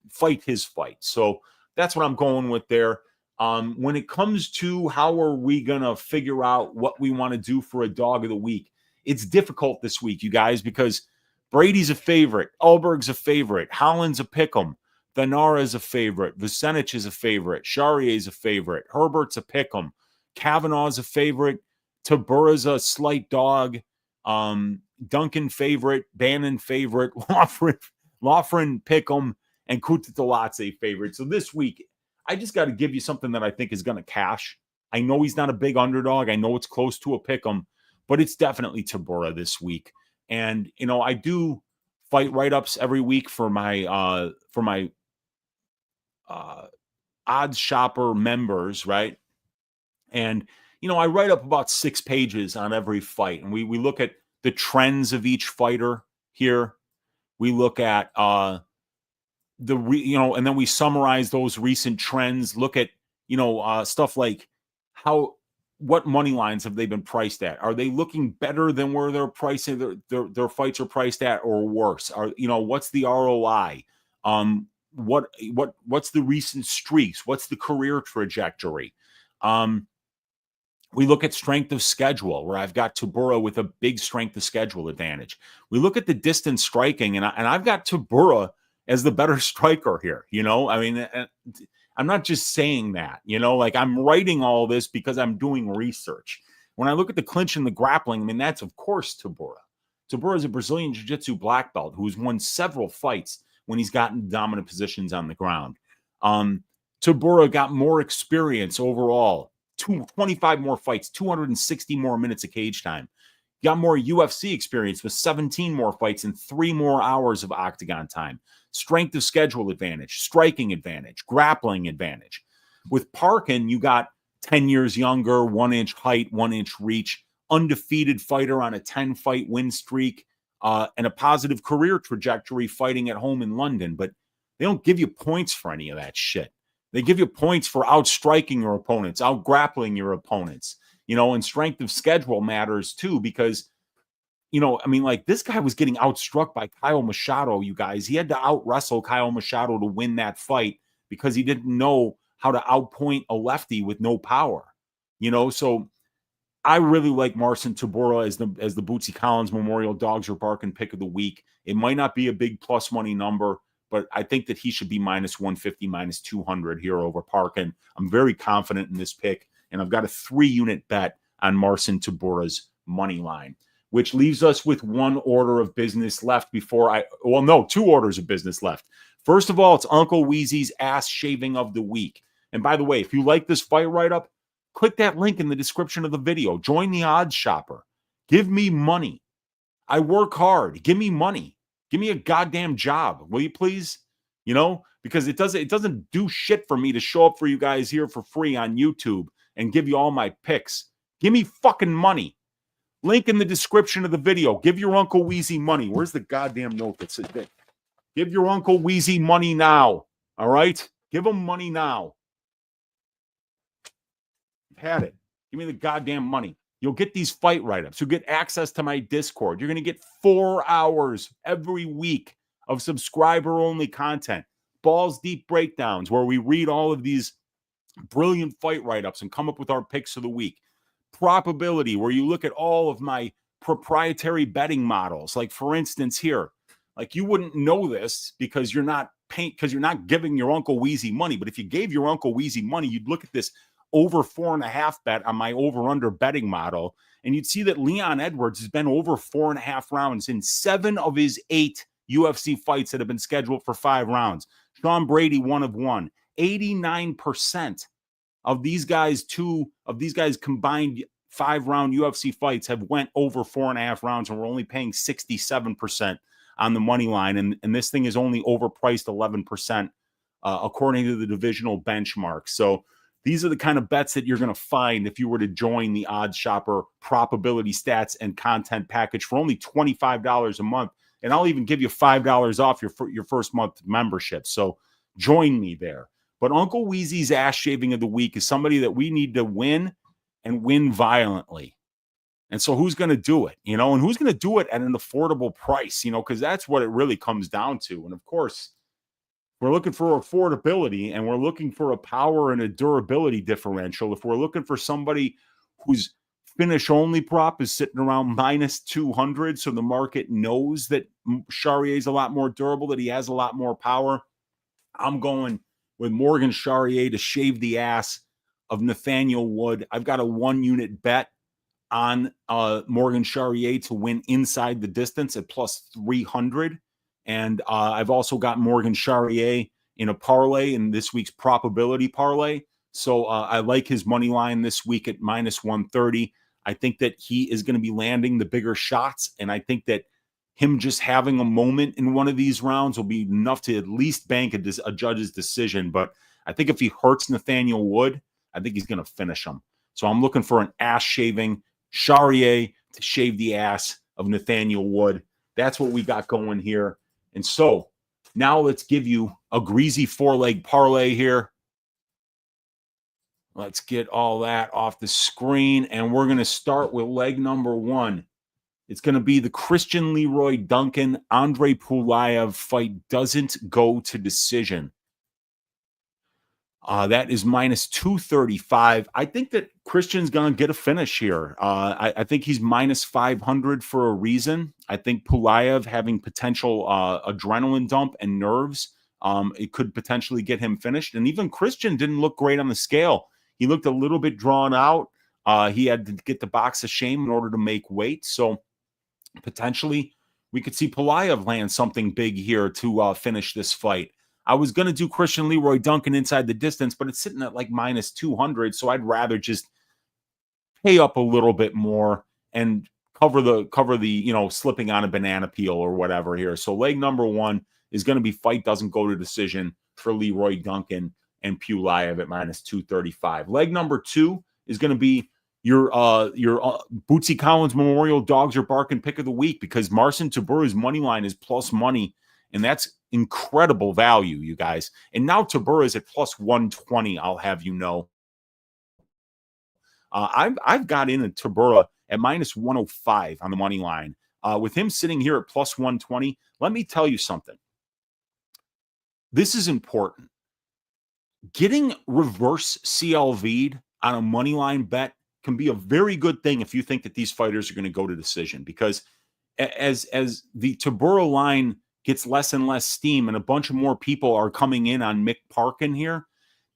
fight his fight. So that's what I'm going with there. When it comes to how are we going to figure out what we want to do for a dog of the week, it's difficult this week, you guys, because Brady's a favorite. Ulberg's a favorite. Holland's a pick'em. Thainara is a favorite. Vucenic is a favorite. Charriere is a favorite. Herbert's a pick'em. Kavanagh's a favorite. Tybura's a slight dog. Duncan favorite. Bannon favorite. Loughran pick'em. And Kutateladze favorite. So this week, I just got to give you something that I think is going to cash. I know he's not a big underdog. I know it's close to a pick'em, but it's definitely Tybura this week. And, I do fight write-ups every week for my odds shopper members, right? And, I write up about 6 pages on every fight. And we look at the trends of each fighter here. We look at and then we summarize those recent trends, look at, stuff like what money lines have they been priced at? Are they looking better than where they're pricing their fights are priced at, or worse? What's the ROI? What's the recent streaks? What's the career trajectory? We look at strength of schedule, where I've got Tybura with a big strength of schedule advantage. We look at the distance striking, and I've got Tybura as the better striker here. I'm not just saying that, I'm writing all this because I'm doing research. When I look at the clinch and the grappling, that's of course Tybura. Tybura is a Brazilian Jiu-Jitsu black belt who's won several fights when he's gotten dominant positions on the ground. Tybura got more experience overall, 25 more fights, 260 more minutes of cage time. Got more UFC experience with 17 more fights and 3 more hours of octagon time. Strength of schedule advantage, striking advantage, grappling advantage. With Parkin, you got 10 years younger, 1-inch height, 1-inch reach, undefeated fighter on a 10-fight win streak, and a positive career trajectory fighting at home in London. But they don't give you points for any of that shit. They give you points for outstriking your opponents, out-grappling your opponents, and strength of schedule matters too because, like this guy was getting outstruck by Kyle Machado, you guys. He had to out-wrestle Kyle Machado to win that fight because he didn't know how to outpoint a lefty with no power, So I really like Marcin Tybura as the Bootsy Collins Memorial Dogs Are Barking pick of the week. It might not be a big plus money number, but I think that he should be minus 150, minus 200 here over Parkin. I'm very confident in this pick, and I've got a 3-unit bet on Marcin Tybura's money line, which leaves us with one order of business left before 2 orders of business left. First of all, it's Uncle Weezy's ass shaving of the week. And by the way, if you like this fight write-up, click that link in the description of the video. Join the odds shopper. Give me money. I work hard. Give me money. Give me a goddamn job, will you please? Because it doesn't do shit for me to show up for you guys here for free on YouTube and give you all my picks. Give me fucking money. Link in the description of the video. Give your Uncle Weezy money. Where's the goddamn note that says that? Give your Uncle Weezy money now. All right? Give him money now. I've had it. Give me the goddamn money. You'll get these fight write-ups. You'll get access to my Discord. You're going to get 4 hours every week of subscriber-only content. Balls deep breakdowns where we read all of these brilliant fight write-ups and come up with our picks of the week. Probability, where you look at all of my proprietary betting models. Like, for instance, here. Like, you wouldn't know this because you're not giving your Uncle Weezy money. But if you gave your Uncle Weezy money, you'd look at this over 4.5 bet on my over-under betting model, and you'd see that Leon Edwards has been over 4.5 rounds in 7 of his 8 UFC fights that have been scheduled for 5 rounds. Sean Brady, 1 of 1. 89% of these guys combined 5-round UFC fights have went over 4.5 rounds, and we're only paying 67% on the money line, and this thing is only overpriced 11% according to the divisional benchmark. So these are the kind of bets that you're going to find if you were to join the Odds Shopper probability stats and content package for only $25 a month. And I'll even give you $5 off your first month membership. So join me there. But Uncle Weezy's ass shaving of the week is somebody that we need to win and win violently. And so who's going to do it, and who's going to do it at an affordable price, because that's what it really comes down to. And of course, we're looking for affordability, and we're looking for a power and a durability differential. If we're looking for somebody whose finish-only prop is sitting around minus 200, so the market knows that Charriere is a lot more durable, that he has a lot more power, I'm going with Morgan Charriere to shave the ass of Nathaniel Wood. I've got a 1-unit bet on Morgan Charriere to win inside the distance at plus 300. And I've also got Morgan Charriere in a parlay in this week's probability parlay. So I like his money line this week at minus 130. I think that he is going to be landing the bigger shots. And I think that him just having a moment in one of these rounds will be enough to at least bank a judge's decision. But I think if he hurts Nathaniel Wood, I think he's going to finish him. So I'm looking for an ass-shaving Charriere to shave the ass of Nathaniel Wood. That's what we got going here. And so now let's give you a greasy 4-leg parlay here. Let's get all that off the screen. And we're going to start with leg number 1. It's going to be the Christian Leroy Duncan, Andre Pulyaev fight doesn't go to decision. That is minus 235. I think that Christian's going to get a finish here. I think he's minus 500 for a reason. I think Pulyaev having potential adrenaline dump and nerves, it could potentially get him finished. And even Christian didn't look great on the scale. He looked a little bit drawn out. He had to get the box of shame in order to make weight. So potentially we could see Pulyaev land something big here to finish this fight. I was going to do Christian Leroy Duncan inside the distance, but it's sitting at like minus 200. So I'd rather just pay up a little bit more and cover the slipping on a banana peel or whatever here. So leg number 1 is going to be fight doesn't go to decision for Leroy Duncan and Pulyaev at minus 235. Leg number 2 is going to be your Bootsy Collins Memorial Dogs Are Barking pick of the week, because Marcin Tybura's money line is plus money And that's incredible value, you guys. And now Tybura is at plus 120, I'll have you know. I've got in a Tybura at minus 105 on the money line. With him sitting here at plus 120, let me tell you something. This is important. Getting reverse CLV'd on a money line bet can be a very good thing if you think that these fighters are going to go to decision, because as the Tybura line gets less and less steam and a bunch of more people are coming in on Parkin here,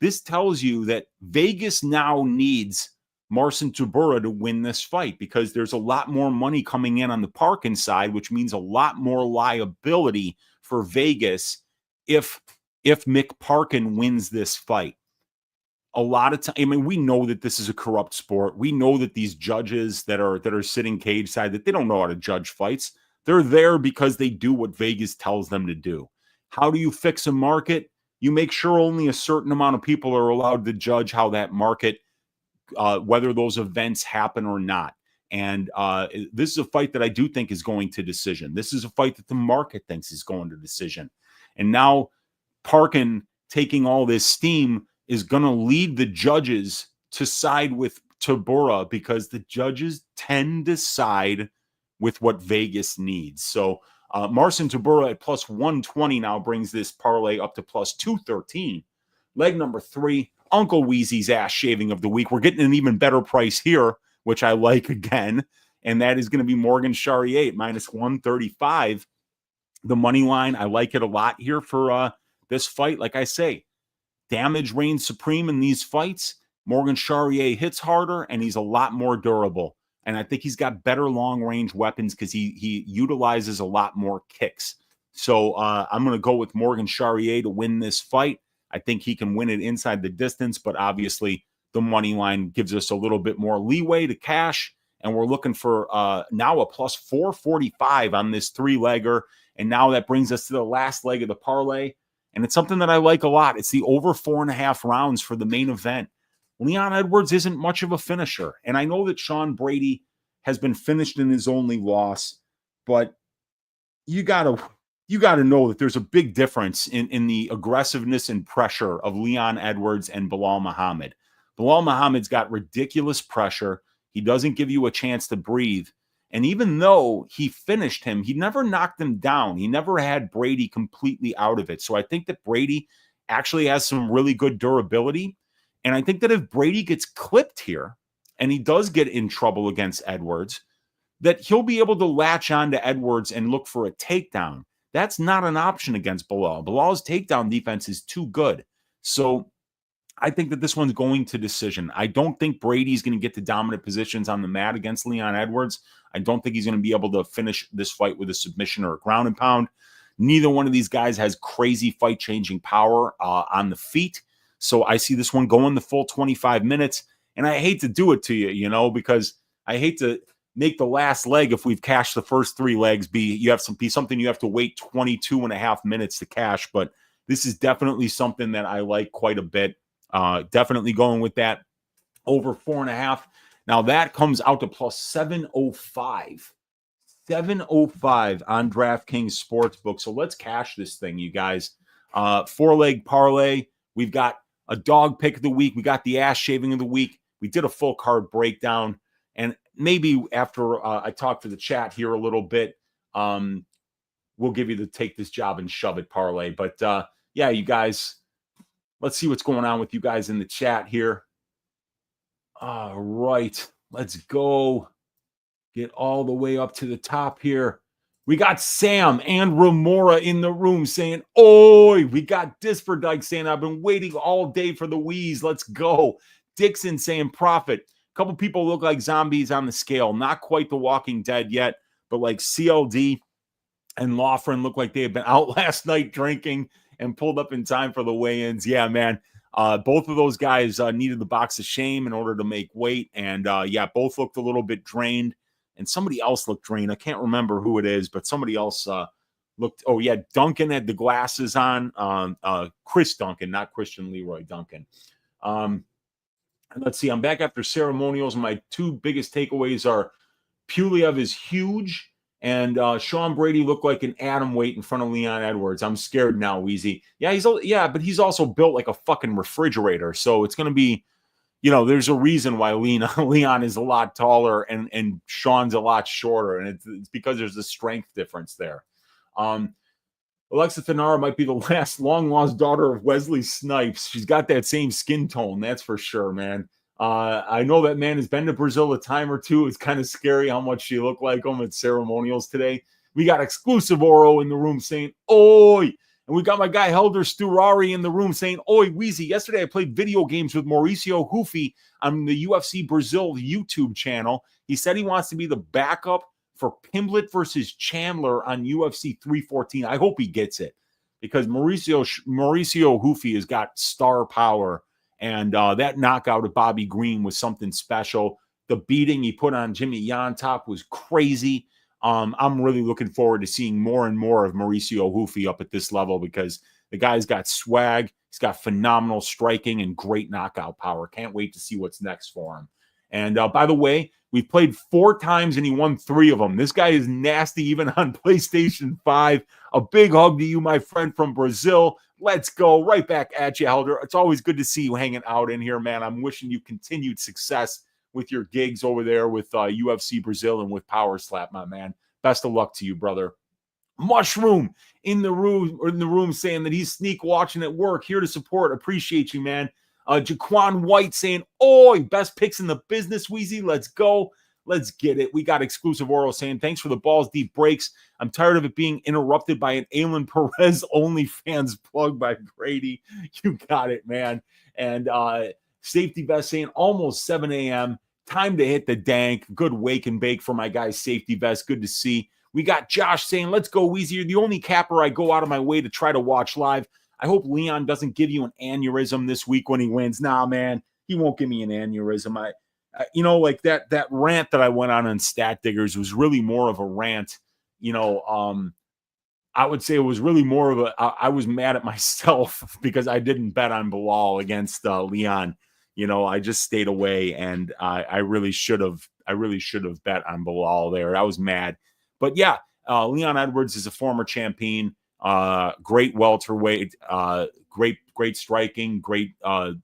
this tells you that Vegas now needs Marcin Tybura to win this fight, because there's a lot more money coming in on the Parkin side, which means a lot more liability for Vegas if Parkin wins this fight. A lot of time, I mean, we know that this is a corrupt sport. We know that these judges that are sitting cage side, that they don't know how to judge fights. They're there because they do what Vegas tells them to do. How do you fix a market? You make sure only a certain amount of people are allowed to judge how that market, whether those events happen or not. And this is a fight that I do think is going to decision. This is a fight that the market thinks is going to decision. And now Parkin taking all this steam is going to lead the judges to side with Tybura, because the judges tend to side with what Vegas needs. So Marcin Tybura at plus 120 now brings this parlay up to plus 213. Leg number 3, Uncle Weezy's ass shaving of the week. We're getting an even better price here, which I like again, and that is going to be Morgan Charriere at minus 135. The money line, I like it a lot here for this fight. Like I say, damage reigns supreme in these fights. Morgan Charriere hits harder, and he's a lot more durable. And I think he's got better long-range weapons because he utilizes a lot more kicks. So I'm going to go with Morgan Charriere to win this fight. I think he can win it inside the distance, but obviously the money line gives us a little bit more leeway to cash. And we're looking for now a plus 445 on this 3-legger. And now that brings us to the last leg of the parlay. And it's something that I like a lot. It's the over 4.5 rounds for the main event. Leon Edwards isn't much of a finisher. And I know that Sean Brady has been finished in his only loss, but you got to know that there's a big difference in the aggressiveness and pressure of Leon Edwards and Belal Muhammad. Belal Muhammad's got ridiculous pressure. He doesn't give you a chance to breathe. And even though he finished him, he never knocked him down. He never had Brady completely out of it. So I think that Brady actually has some really good durability. And I think that if Brady gets clipped here and he does get in trouble against Edwards, that he'll be able to latch on to Edwards and look for a takedown. That's not an option against Belal. Belal's takedown defense is too good. So I think that this one's going to decision. I don't think Brady's going to get the dominant positions on the mat against Leon Edwards. I don't think he's going to be able to finish this fight with a submission or a ground and pound. Neither one of these guys has crazy fight-changing power on the feet. So I see this one going the full 25 minutes. And I hate to do it to you, because I hate to make the last leg, if we've cashed the first 3 legs, be something you have to wait 22 and a half minutes to cash. But this is definitely something that I like quite a bit. Definitely going with that over 4.5. Now that comes out to plus 705. 705 on DraftKings Sportsbook. So let's cash this thing, you guys. 4-leg parlay. We've got a dog pick of the week. We got the ass shaving of the week. We did a full card breakdown. And maybe after I talk to the chat here a little bit, we'll give you the take this job and shove it parlay. But yeah, you guys, let's see what's going on with you guys in the chat here. All right, let's go. Get all the way up to the top here. We got Sam and Remora in the room saying, oi, we got Disfordike saying, I've been waiting all day for the wheeze. Let's go. Dixon saying profit. A couple people look like zombies on the scale. Not quite the Walking Dead yet, but like CLD and Loughran look like they had been out last night drinking and pulled up in time for the weigh-ins. Yeah, man. Both of those guys needed the box of shame in order to make weight. And yeah, both looked a little bit drained. And somebody else looked drained. I can't remember who it is, but somebody else looked. Oh, yeah, Duncan had the glasses on. Chris Duncan, not Christian Leroy Duncan. And let's see. I'm back after ceremonials. My 2 biggest takeaways are Pulyaev is huge And Sean Brady looked like an atom weight in front of Leon Edwards. I'm scared now, Weezy. Yeah, but he's also built like a fucking refrigerator. So it's going to be, there's a reason why Leon is a lot taller and Sean's a lot shorter. And it's because there's a strength difference there. Alexa Thainara might be the last long-lost daughter of Wesley Snipes. She's got that same skin tone, that's for sure, man. I know that man has been to Brazil a time or two. It's kind of scary how much she looked like him at ceremonials today. We got exclusive Oro in the room saying, oi! And we got my guy Helder Sturari in the room saying, oi, Weezy. Yesterday I played video games with Mauricio Hoofy on the UFC Brazil YouTube channel. He said he wants to be the backup for Pimblett versus Chandler on UFC 314. I hope he gets it because Mauricio Hoofy has got star power. And that knockout of Bobby Green was something special. The beating he put on Jimmy Yontop was crazy. I'm really looking forward to seeing more and more of Mauricio Hoofy up at this level because the guy's got swag. He's got phenomenal striking and great knockout power. Can't wait to see what's next for him. And by the way, we've played 4 times and he won 3 of them. This guy is nasty even on PlayStation 5. A big hug to you, my friend from Brazil. Let's go. Right back at you, Helder. It's always good to see you hanging out in here, man. I'm wishing you continued success with your gigs over there with UFC Brazil and with Power Slap, my man. Best of luck to you, brother. Mushroom in the room saying that he's sneak watching at work, here to support. Appreciate you, man. Jaquan White saying, oi, best picks in the business, Weezy. Let's go. Let's get it. We got exclusive Oro saying, thanks for the balls deep breaks. I'm tired of it being interrupted by an Aylin Perez OnlyFans plug by Brady. You got it, man. And Safety Vest saying, almost 7 a.m. Time to hit the dank. Good wake and bake for my guy, Safety Vest. Good to see. We got Josh saying, let's go, Weezy. You're the only capper I go out of my way to try to watch live. I hope Leon doesn't give you an aneurysm this week when he wins. Nah, man, he won't give me an aneurysm. Like that rant that I went on Stat Diggers was really more of a rant. I would say it was really more of I was mad at myself because I didn't bet on Bilal against Leon. I just stayed away, and I really should have bet on Bilal there. I was mad, but yeah, Leon Edwards is a former champion. Great welterweight, great striking, great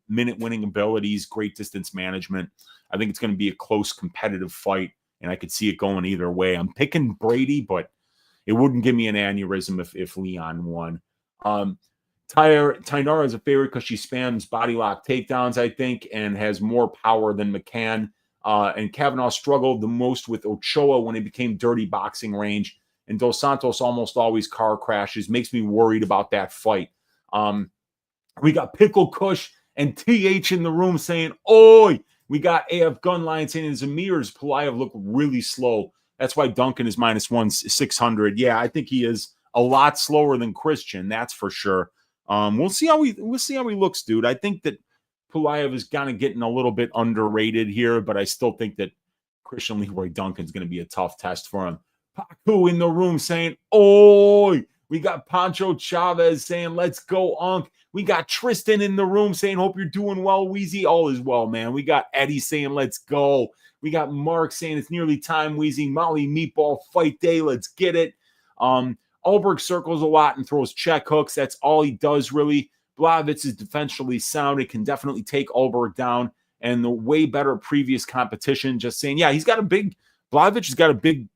minute winning abilities, great distance management. I think it's going to be a close competitive fight, and I could see it going either way. I'm picking Brady, but it wouldn't give me an aneurysm if Leon won. Thainara is a favorite because she spams body lock takedowns, I think, and has more power than McCann. And Kavanagh struggled the most with Ochoa when it became dirty boxing range. And Dos Santos almost always car crashes. Makes me worried about that fight. We got Pickle Kush and TH in the room saying, oi! We got AF Gunline saying Zamir's Pulyaev look really slow. That's why Duncan is -1,600. Yeah, I think he is a lot slower than Christian. That's for sure. We'll see how he looks, dude. I think that Pulyaev is kind of getting a little bit underrated here, but I still think that Christian Leroy Duncan's going to be a tough test for him. Paku in the room saying, oi! We got Pancho Chavez saying, let's go, Unc. We got Tristan in the room saying, hope you're doing well, Weezy. All is well, man. We got Eddie saying, let's go. We got Mark saying, it's nearly time, Weezy. Molly Meatball fight day. Let's get it. Ulberg circles a lot and throws check hooks. That's all he does, really. Blachowicz is defensively sound. It can definitely take Ulberg down. And the way better previous competition, just saying, yeah, Blachowicz has got a big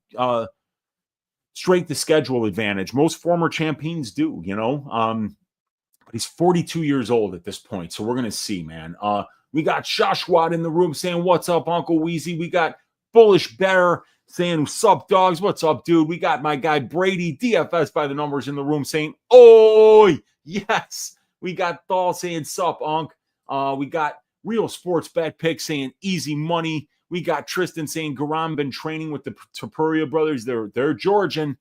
strength of schedule advantage. Most former champions do, but he's 42 years old at this point. So we're going to see, man. We got Shashwat in the room saying, what's up, Uncle Weezy? We got Bullish Bear saying, sup, dogs? What's up, dude? We got my guy Brady, DFS by the numbers in the room saying, oi, yes. We got Thal saying, sup, Unc. We got Real Sports Bet Pick saying, easy money. We got Tristan saying, Garam been training with the Tybura brothers. They're Georgian.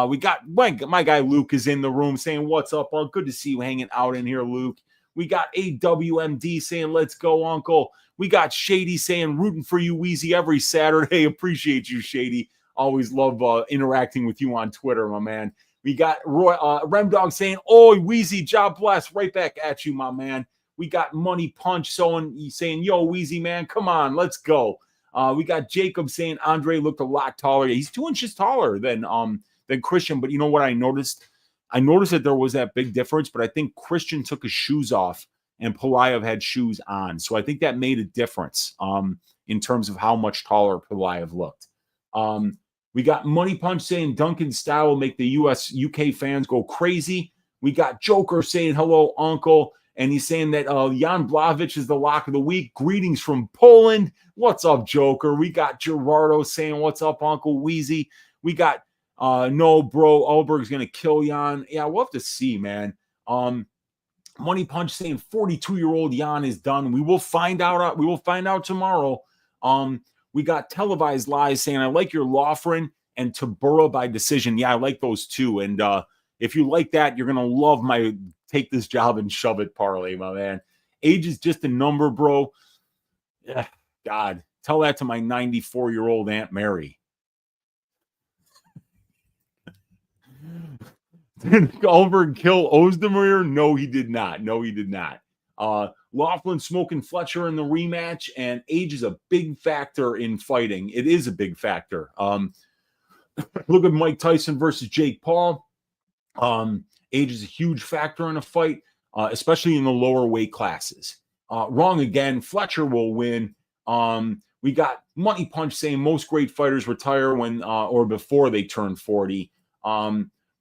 We got my guy Luke is in the room saying, what's up, Unc? Good to see you hanging out in here, Luke. We got AWMD saying, let's go, Uncle. We got Shady saying, rooting for you, Weezy, every Saturday. Appreciate you, Shady. Always love interacting with you on Twitter, my man. We got Remdog saying, oi, Weezy, job bless. Right back at you, my man. We got Money Punch saying, yo, Weezy, man, come on, let's go. We got Jacob saying Andre looked a lot taller. He's 2 inches taller than Christian. But you know what I noticed? I noticed that there was that big difference, but I think Christian took his shoes off and Pulyaev had shoes on. So I think that made a difference in terms of how much taller Pulyaev looked. We got Money Punch saying Duncan's style will make the UK fans go crazy. We got Joker saying hello, Uncle. And he's saying that Jan Blachowicz is the lock of the week. Greetings from Poland. What's up, Joker? We got Gerardo saying, what's up, Uncle Weezy? We got, no, bro, Ulberg's going to kill Jan. Yeah, we'll have to see, man. Money Punch saying 42-year-old Jan is done. We will find out. We will find out tomorrow. We got Televised Lies saying, I like your Loughran and Tybura by decision. Yeah, I like those too. And if you like that, you're going to love my take this job and shove it parlay, my man. Age is just a number, bro. Yeah, God, tell that to my 94-year-old Aunt Mary. Did Ulberg kill Ozdemir? No, he did not. No, he did not. Loughran smoking Fletcher in the rematch, and age is a big factor in fighting. It is a big factor. Look at Mike Tyson versus Jake Paul. Age is a huge factor in a fight, especially in the lower weight classes. Wrong again. Fletcher will win. We got Money Punch saying most great fighters retire when or before they turn 40.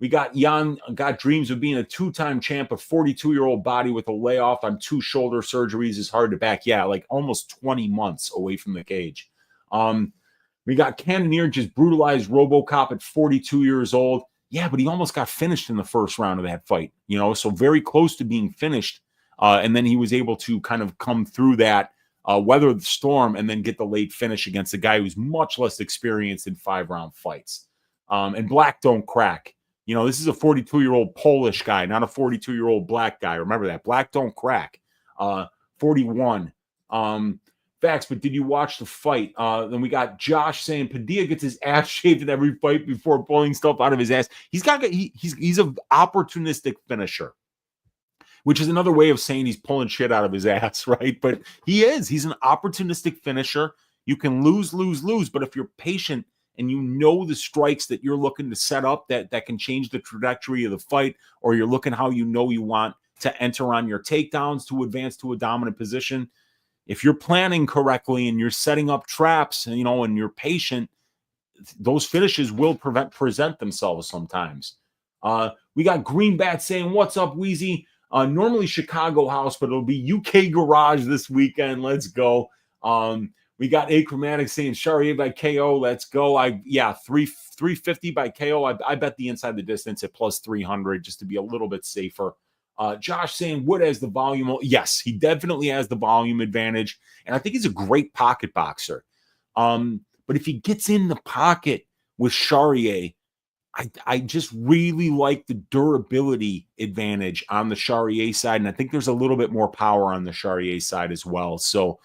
We got Jan got dreams of being a 2-time champ, a 42-year-old body with a layoff on 2 shoulder surgeries is hard to back. Yeah, like almost 20 months away from the cage. We got Cannonier just brutalized RoboCop at 42 years old. Yeah, but he almost got finished in the first round of that fight, you know, so very close to being finished. And then he was able to kind of come through that, weather the storm, and then get the late finish against a guy who's much less experienced in 5-round fights. And black don't crack. You know, this is a 42-year-old Polish guy, not a 42-year-old black guy. Remember that. Black don't crack. 41. Facts, but did you watch the fight? Then we got Josh saying Padilla gets his ass shaved in every fight before pulling stuff out of his ass. He's an opportunistic finisher, which is another way of saying he's pulling shit out of his ass, right? But he's an opportunistic finisher. You can lose, but if you're patient and you know the strikes that you're looking to set up that can change the trajectory of the fight, or you're looking how you know you want to enter on your takedowns to advance to a dominant position. If you're planning correctly and you're setting up traps, you know, and you're patient, those finishes will present themselves sometimes. We got Greenbat saying, what's up, Weezy? Normally Chicago house, but it'll be UK garage this weekend. Let's go. We got Achromatic saying Charriere by KO. Let's go. 350 by KO. I bet the inside the distance at plus 300 just to be a little bit safer. Josh saying Wood has the volume. Yes, he definitely has the volume advantage. And I think he's a great pocket boxer. But if he gets in the pocket with Charriere, I just really like the durability advantage on the Charriere side. And I think there's a little bit more power on the Charriere side as well. So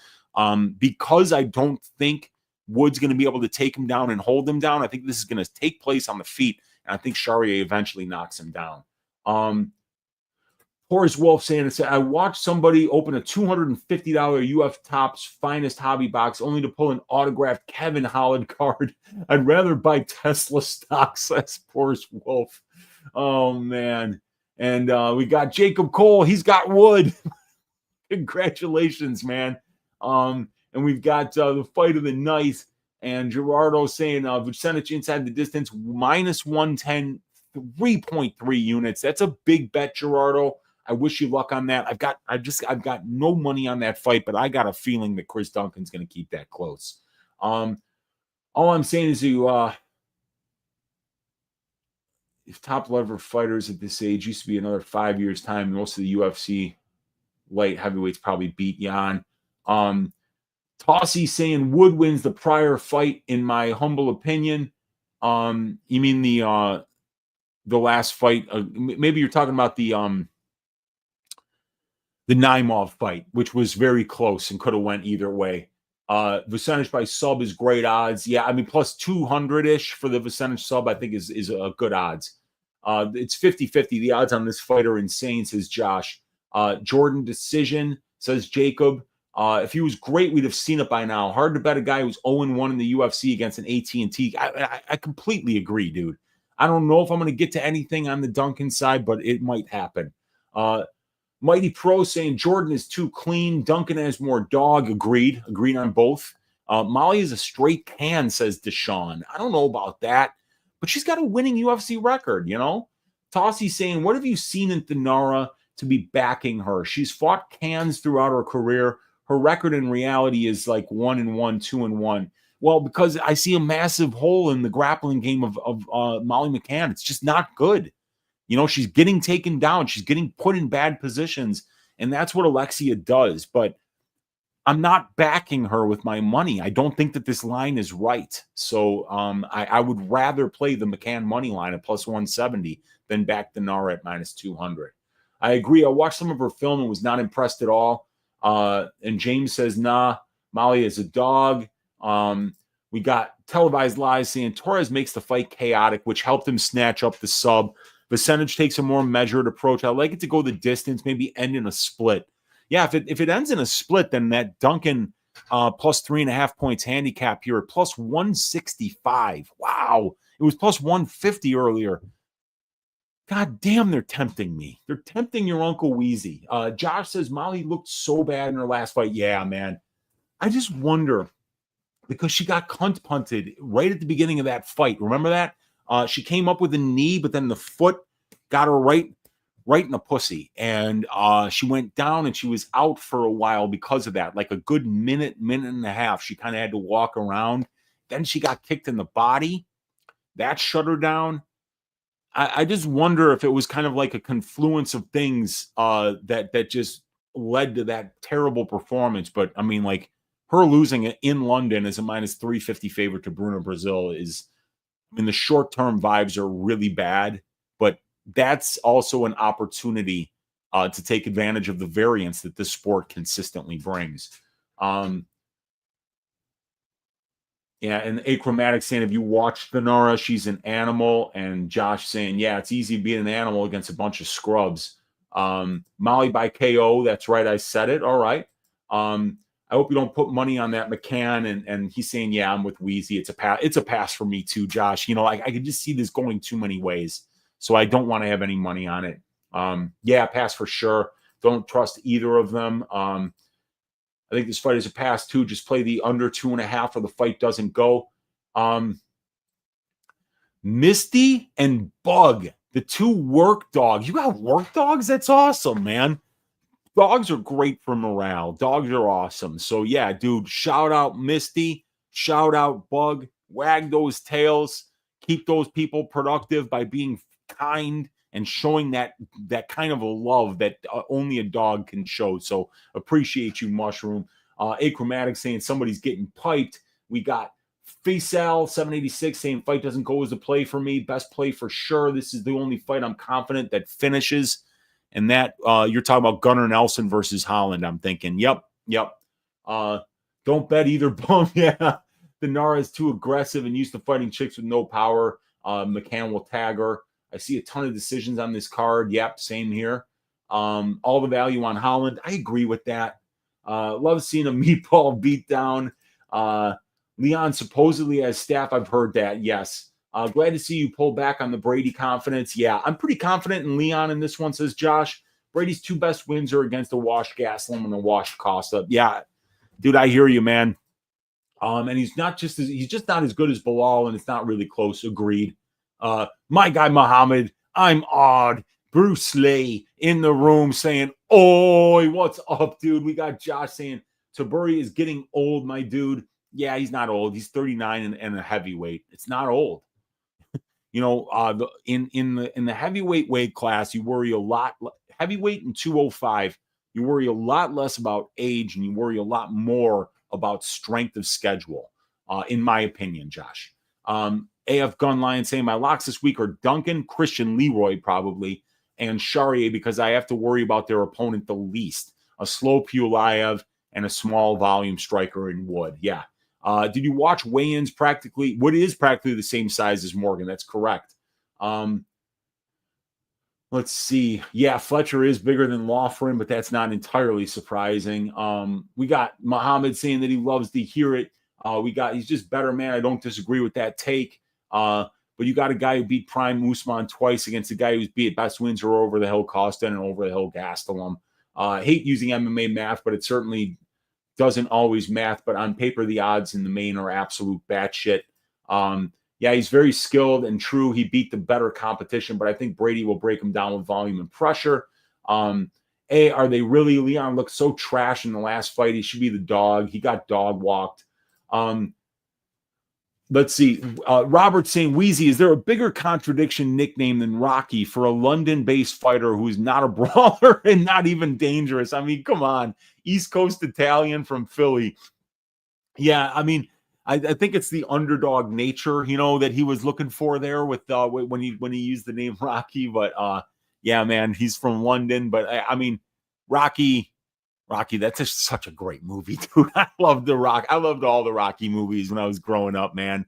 because I don't think Wood's going to be able to take him down and hold him down, I think this is going to take place on the feet. And I think Charriere eventually knocks him down. Horace Wolf saying, I watched somebody open a $250 UF Topps finest hobby box only to pull an autographed Kevin Holland card. I'd rather buy Tesla stocks. That's Horace Wolf. Oh, man. And we got Jacob Cole. He's got Wood. Congratulations, man. And we've got the fight of the night. And Gerardo saying, Vucenic inside the distance, minus 110, 3.3 units. That's a big bet, Gerardo. I wish you luck on that. I've got no money on that fight, but I got a feeling that Chris Duncan's going to keep that close. All I'm saying is if top level fighters at this age used to be another 5 years' time, most of the UFC light heavyweights probably beat Jan. Tossy saying Wood wins the prior fight, in my humble opinion. You mean the last fight? Maybe you're talking about the Naimov fight, which was very close and could have went either way. Vucenic by sub is great odds. Yeah, I mean, plus 200-ish for the Vucenic sub, I think is a good odds. It's 50-50. The odds on this fight are insane, says Josh. Jordan decision, says Jacob. If he was great, we'd have seen it by now. Hard to bet a guy who's 0-1 in the UFC against an AT&T. I completely agree, dude. I don't know if I'm going to get to anything on the Duncan side, but it might happen. Mighty Pro saying Jordan is too clean. Duncan has more dog. Agreed on both. Molly is a straight can, says Deshaun. I don't know about that, but she's got a winning UFC record, you know? Tossie saying, what have you seen in Thainara to be backing her? She's fought cans throughout her career. Her record in reality is like 1-1, 2-1. Well, because I see a massive hole in the grappling game of Molly McCann. It's just not good. You know, she's getting taken down. She's getting put in bad positions. And that's what Alexia does. But I'm not backing her with my money. I don't think that this line is right. So I would rather play the McCann money line at plus 170 than back the Nara at minus 200. I agree. I watched some of her film and was not impressed at all. And James says, nah, Molly is a dog. We got televised lies saying Torres makes the fight chaotic, which helped him snatch up the sub. Vucenic takes a more measured approach. I like it to go the distance, maybe end in a split. Yeah, if it ends in a split, then that Duncan plus 3.5 points handicap here at plus 165. Wow. It was plus 150 earlier. God damn, they're tempting me. They're tempting your Uncle Weezy. Josh says Molly looked so bad in her last fight. Yeah, man. I just wonder, because she got cunt punted right at the beginning of that fight. Remember that? She came up with a knee, but then the foot got her right in the pussy. And she went down and she was out for a while because of that. Like a good minute and a half. She kind of had to walk around. Then she got kicked in the body. That shut her down. I just wonder if it was kind of like a confluence of things that just led to that terrible performance. But I mean, like her losing it in London as a minus 350 favorite to Bruno Brazil is, I mean, the short-term vibes are really bad, but that's also an opportunity to take advantage of the variance that this sport consistently brings. Yeah, and Achromatic saying, if you watch Thainara, she's an animal. And Josh saying, yeah, it's easy being an animal against a bunch of scrubs. Molly by KO, that's right, I said it. All right. I hope you don't put money on that McCann. And he's saying, yeah, I'm with Weezy. It's a pass for me too, Josh. You know, I can just see this going too many ways. So I don't want to have any money on it. Yeah, pass for sure. Don't trust either of them. I think this fight is a pass too. Just play the under 2.5 or the fight doesn't go. Misty and Bug, the two work dogs. You got work dogs? That's awesome, man. Dogs are great for morale. Dogs are awesome. So yeah, dude, shout out Misty, shout out Bug, wag those tails, keep those people productive by being kind and showing that kind of a love that only a dog can show. So appreciate you, Mushroom. Achromatic saying somebody's getting piped. We got Faisal 786 saying fight doesn't go as a play for me. Best play for sure. This is the only fight I'm confident that finishes. And that you're talking about Gunnar Nelson versus Holland. I'm thinking, yep. Don't bet either bum. Yeah. Thainara is too aggressive and used to fighting chicks with no power. McCann will tag her. I see a ton of decisions on this card. Yep, same here. All the value on Holland. I agree with that. Love seeing a meatball beat down. Leon supposedly has staff. I've heard that. Yes. Glad to see you pull back on the Brady confidence. Yeah, I'm pretty confident in Leon in this one, says Josh. Brady's two best wins are against a washed Gaslam and a washed Costa. Yeah, dude, I hear you, man. And he's just not as good as Bilal, and it's not really close. Agreed. My guy Muhammad, I'm odd. Bruce Lee in the room saying, "Oi, what's up, dude?" We got Josh saying Tybura is getting old, my dude. Yeah, he's not old. He's 39 and a heavyweight. It's not old. You know, in the heavyweight weight class, you worry a lot. Heavyweight and 205, you worry a lot less about age, and you worry a lot more about strength of schedule. In my opinion, Josh. AF Gun Lion saying my locks this week are Duncan, Christian Leroy probably, and Charriere because I have to worry about their opponent the least. A slow Pulyaev and a small volume striker in Wood. Yeah. Did you watch weigh-ins Wood is practically the same size as Morgan. That's correct. Let's see. Yeah, Fletcher is bigger than Loughran, but that's not entirely surprising. We got Muhammad saying that he loves to hear it. He's just better, man. I don't disagree with that take. But you got a guy who beat Prime Usman twice against a guy who's beat Best Windsor over the hill Costin and over the hill Gastelum. I hate using MMA math, but it certainly doesn't always math. But on paper, the odds in the main are absolute batshit. Yeah, he's very skilled and true. He beat the better competition, but I think Brady will break him down with volume and pressure. Are they really? Leon looked so trash in the last fight. He should be the dog. He got dog walked. Let's see. Robert saying, Weezy, is there a bigger contradiction nickname than Rocky for a London-based fighter who's not a brawler and not even dangerous? I mean, come on. East Coast Italian from Philly. Yeah, I mean, I think it's the underdog nature, that he was looking for there with when he used the name Rocky. But yeah, man, he's from London. But I mean, Rocky, that's just such a great movie, dude. I loved all the Rocky movies when I was growing up, man.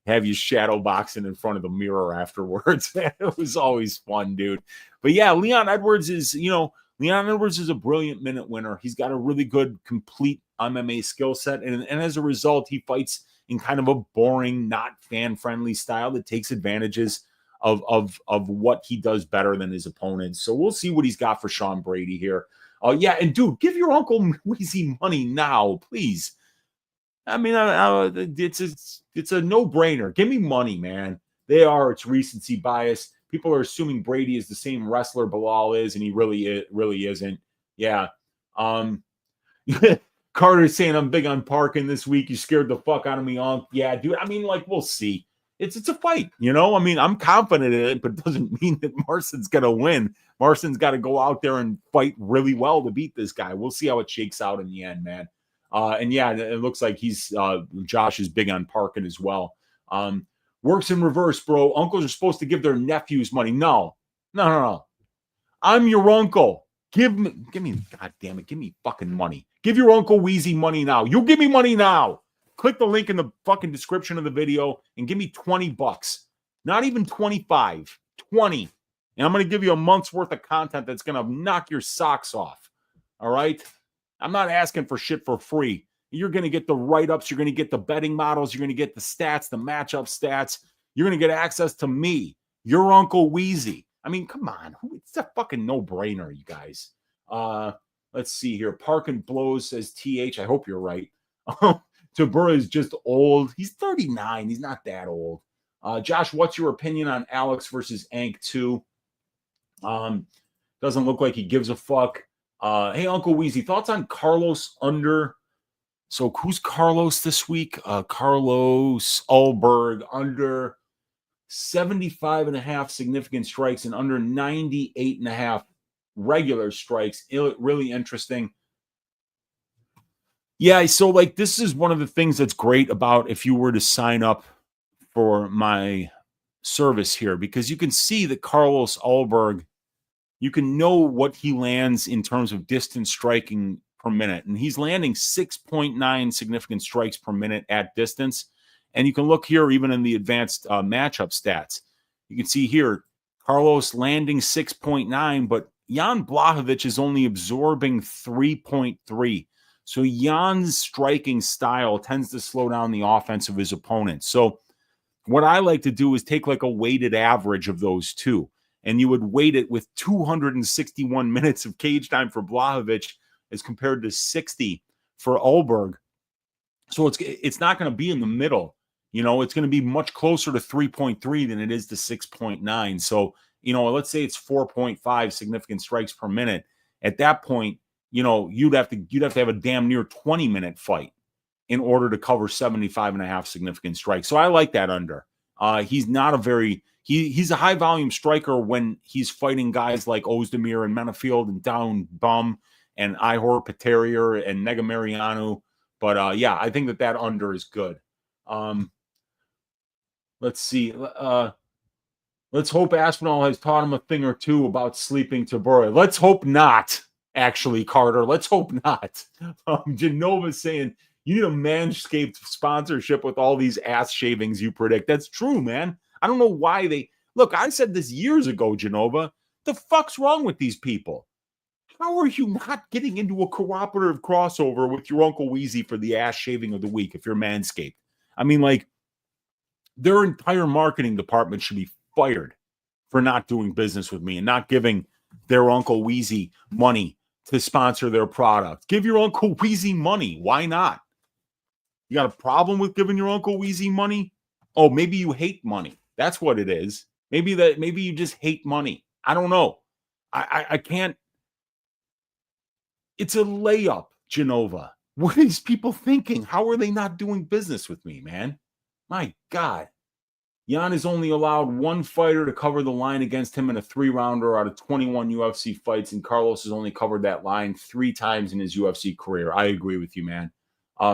Have you shadow boxing in front of the mirror afterwards. It was always fun, dude. But yeah, Leon Edwards is a brilliant minute winner. He's got a really good, complete MMA skill set. And as a result, he fights in kind of a boring, not fan-friendly style that takes advantages of what he does better than his opponents. So we'll see what he's got for Sean Brady here. Yeah, and dude, give your Uncle Weezy money now, please. I mean, it's a no-brainer. Give me money, man. It's recency bias. People are assuming Brady is the same wrestler Bilal is, and he really isn't. Yeah. Carter's saying I'm big on Parkin this week. You scared the fuck out of me, Unc. Yeah, dude. I mean, we'll see. It's a fight, I mean, I'm confident in it, but it doesn't mean that Marston's gonna win. Marston's got to go out there and fight really well to beat this guy. We'll see how it shakes out in the end, man. And yeah, it looks like Josh is big on Parkin as well. Works in reverse, bro. Uncles are supposed to give their nephews money. No. I'm your uncle. Give me, God damn it, give me fucking money. Give your Uncle Weezy money now. You give me money now. Click the link in the fucking description of the video and give me $20. Not even 25, 20. And I'm going to give you a month's worth of content that's going to knock your socks off. All right? I'm not asking for shit for free. You're going to get the write-ups. You're going to get the betting models. You're going to get the stats, the matchup stats. You're going to get access to me, your Uncle Weezy. I mean, come on. It's a fucking no-brainer, you guys. Let's see here. Parkin blows, says TH. I hope you're right. Tybura is just old. He's 39. He's not that old. Josh, what's your opinion on Alex versus Ank 2? Doesn't look like he gives a fuck. Hey, Uncle Weezy, thoughts on Carlos under? So who's Carlos this week? Carlos Ulberg under 75.5 significant strikes and under 98.5 regular strikes. Really interesting. Yeah, so this is one of the things that's great about if you were to sign up for my service here, because you can see that Carlos Ulberg, you can know what he lands in terms of distance striking per minute. And he's landing 6.9 significant strikes per minute at distance. And you can look here even in the advanced matchup stats. You can see here, Carlos landing 6.9, but Jan Blachowicz is only absorbing 3.3. So Jan's striking style tends to slow down the offense of his opponent. So what I like to do is take a weighted average of those two. And you would weight it with 261 minutes of cage time for Blachowicz as compared to 60 for Ulberg. So it's not going to be in the middle. It's going to be much closer to 3.3 than it is to 6.9. So, let's say it's 4.5 significant strikes per minute. At that point, you'd have to have a damn near 20-minute fight in order to cover 75.5 significant strikes. So I like that under. He's not he's a high volume striker when he's fighting guys like Ozdemir and Menafield and Down Bum and Ihor Peterier and Negamarianu. But yeah, I think that under is good. Let's see. Let's hope Aspinall has taught him a thing or two about sleeping Tybura. Let's hope not, actually, Carter. Let's hope not. Genova's saying, you need a Manscaped sponsorship with all these ass shavings you predict. That's true, man. I don't know why look, I said this years ago, Genova. The fuck's wrong with these people? How are you not getting into a cooperative crossover with your Uncle Weezy for the ass shaving of the week if you're Manscaped? I mean, like, their entire marketing department should be fired for not doing business with me and not giving their Uncle Weezy money to sponsor their product. Give your Uncle Weezy money. Why not? You got a problem with giving your Uncle Weezy money? Oh, maybe you hate money. That's what it is. Maybe you just hate money. I don't know. I can't. It's a layup, Genova. What are these people thinking? How are they not doing business with me, man? My God. Jan is only allowed one fighter to cover the line against him in a 3-rounder out of 21 UFC fights, and Carlos has only covered that line 3 times in his UFC career. I agree with you, man.